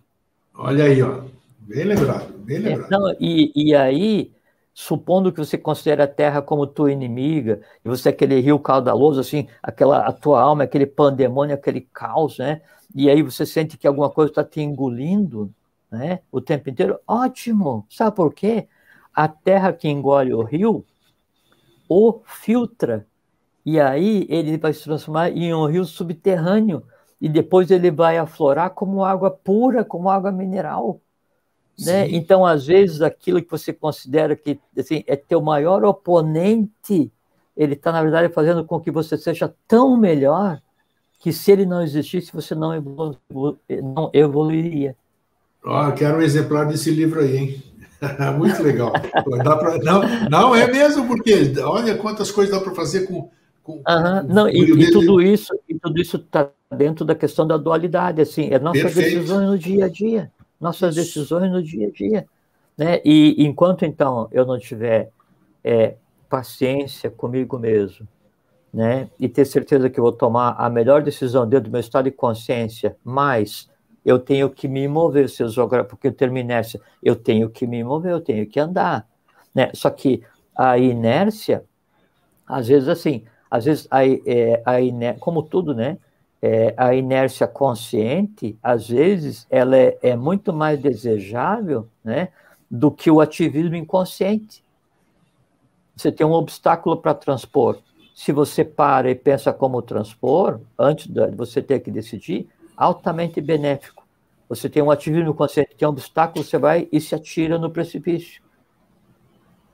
Olha aí, ó. Bem lembrado, bem lembrado. Então, e aí, supondo que você considere a terra como tua inimiga, e você é aquele rio caudaloso, assim, a tua alma é aquele pandemônio, aquele caos, né? E aí você sente que alguma coisa está te engolindo, né? O tempo inteiro. Ótimo! Sabe por quê? A terra que engole o rio o filtra E aí ele vai se transformar em um rio subterrâneo, e depois ele vai aflorar como água pura, como água mineral. Né? Então, às vezes, aquilo que você considera que assim, é teu maior oponente, ele está, na verdade, fazendo com que você seja tão melhor que, se ele não existisse, você não evoluiria. Quero um exemplar desse livro aí, hein? Muito legal. Não é mesmo, porque olha quantas coisas dá para fazer com não, e tudo isso está dentro da questão da dualidade, assim, é nossas decisões no dia a dia. Nossas decisões no dia a dia. Né? E enquanto, então, eu não tiver paciência comigo mesmo, né? E ter certeza que eu vou tomar a melhor decisão dentro do meu estado de consciência, mas eu tenho que me mover, se eu jogar, porque eu termo inércia, eu tenho que me mover, eu tenho que andar. Né? Só que a inércia, às vezes, assim, a inércia, como tudo, né? A inércia consciente, às vezes, ela é muito mais desejável, né, do que o ativismo inconsciente. Você tem um obstáculo para transpor. Se você para e pensa como transpor, antes de você ter que decidir, altamente benéfico. Você tem um ativismo inconsciente, que é um obstáculo, você vai e se atira no precipício.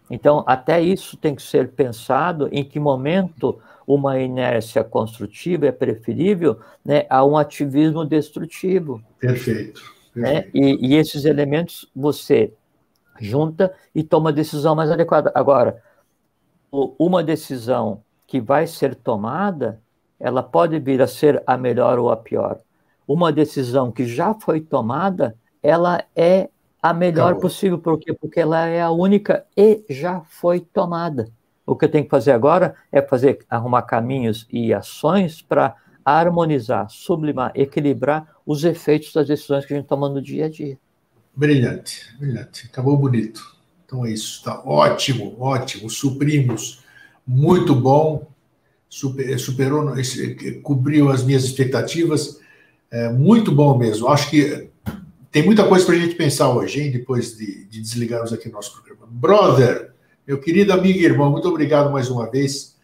Então, até isso tem que ser pensado, em que momento uma inércia construtiva é preferível, né, a um ativismo destrutivo. Perfeito. Né? E esses elementos você junta e toma a decisão mais adequada. Agora, uma decisão que vai ser tomada, ela pode vir a ser a melhor ou a pior. Uma decisão que já foi tomada, ela é a melhor possível. Por quê? Porque ela é a única e já foi tomada. O que eu tenho que fazer agora é arrumar caminhos e ações para harmonizar, sublimar, equilibrar os efeitos das decisões que a gente toma no dia a dia. Brilhante, brilhante. Acabou bonito. Então é isso, está ótimo, ótimo. Suprimos, muito bom. Superou, cobriu as minhas expectativas. Muito bom mesmo. Acho que tem muita coisa para a gente pensar hoje, hein? Depois de desligarmos aqui o nosso programa. Brother, meu querido amigo e irmão, muito obrigado mais uma vez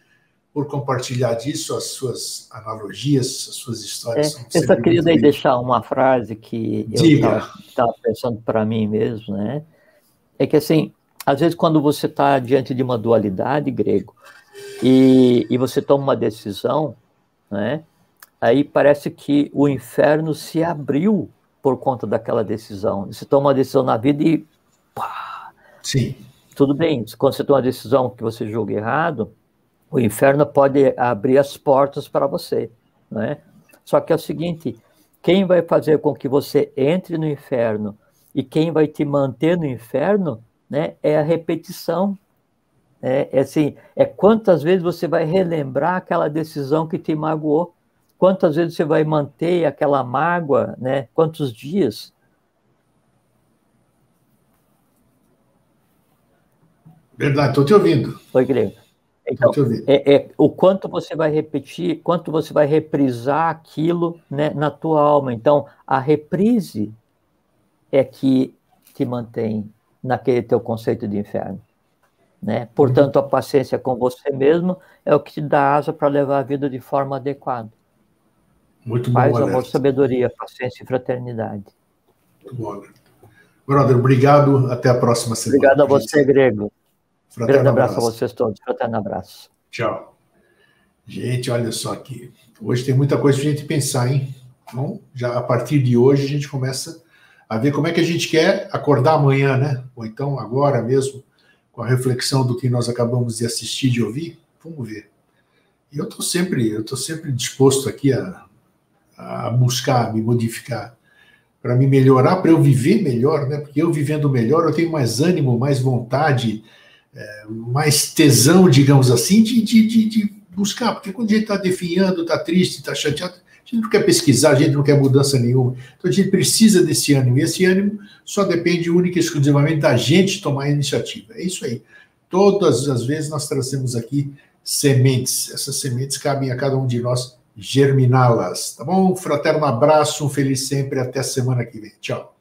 por compartilhar disso, as suas analogias, as suas histórias. Eu só queria deixar uma frase que eu estava pensando para mim mesmo, né? É que, assim, às vezes quando você está diante de uma dualidade, Grego, e você toma uma decisão, né? Aí parece que o inferno se abriu por conta daquela decisão. Você toma uma decisão na vida e pá! Sim. Tudo bem, quando você toma uma decisão que você julga errado, o inferno pode abrir as portas para você, né? Só que é o seguinte, quem vai fazer com que você entre no inferno e quem vai te manter no inferno, né, é a repetição. Assim, quantas vezes você vai relembrar aquela decisão que te magoou, quantas vezes você vai manter aquela mágoa, né? Quantos dias? Verdade, estou te ouvindo. Oi, Grego. Então, o quanto você vai repetir, quanto você vai reprisar aquilo, né, na tua alma. Então, a reprise é que te mantém naquele teu conceito de inferno. Né? Portanto, a paciência com você mesmo é o que te dá asa para levar a vida de forma adequada. Muito bom, Paz, amor, sabedoria, paciência e fraternidade. Muito bom. Brother, obrigado. Até a próxima semana. Obrigado a você, Grego. Grande abraço a vocês todos. Fraterno abraço. Tchau. Gente, olha só aqui. Hoje tem muita coisa para a gente pensar, hein? Então, já a partir de hoje a gente começa a ver como é que a gente quer acordar amanhã, né? Ou então agora mesmo, com a reflexão do que nós acabamos de assistir, de ouvir. Vamos ver. E eu estou sempre disposto aqui a buscar, me modificar, para me melhorar, para eu viver melhor, né? Porque eu vivendo melhor, eu tenho mais ânimo, mais vontade, mais tesão, digamos assim, de buscar. Porque quando a gente está definhando, está triste, está chateado, a gente não quer pesquisar, a gente não quer mudança nenhuma. Então a gente precisa desse ânimo. E esse ânimo só depende única e exclusivamente da gente tomar a iniciativa. É isso aí. Todas as vezes nós trazemos aqui sementes. Essas sementes cabem a cada um de nós germiná-las. Tá bom? Um fraterno abraço, um feliz sempre. Até a semana que vem. Tchau.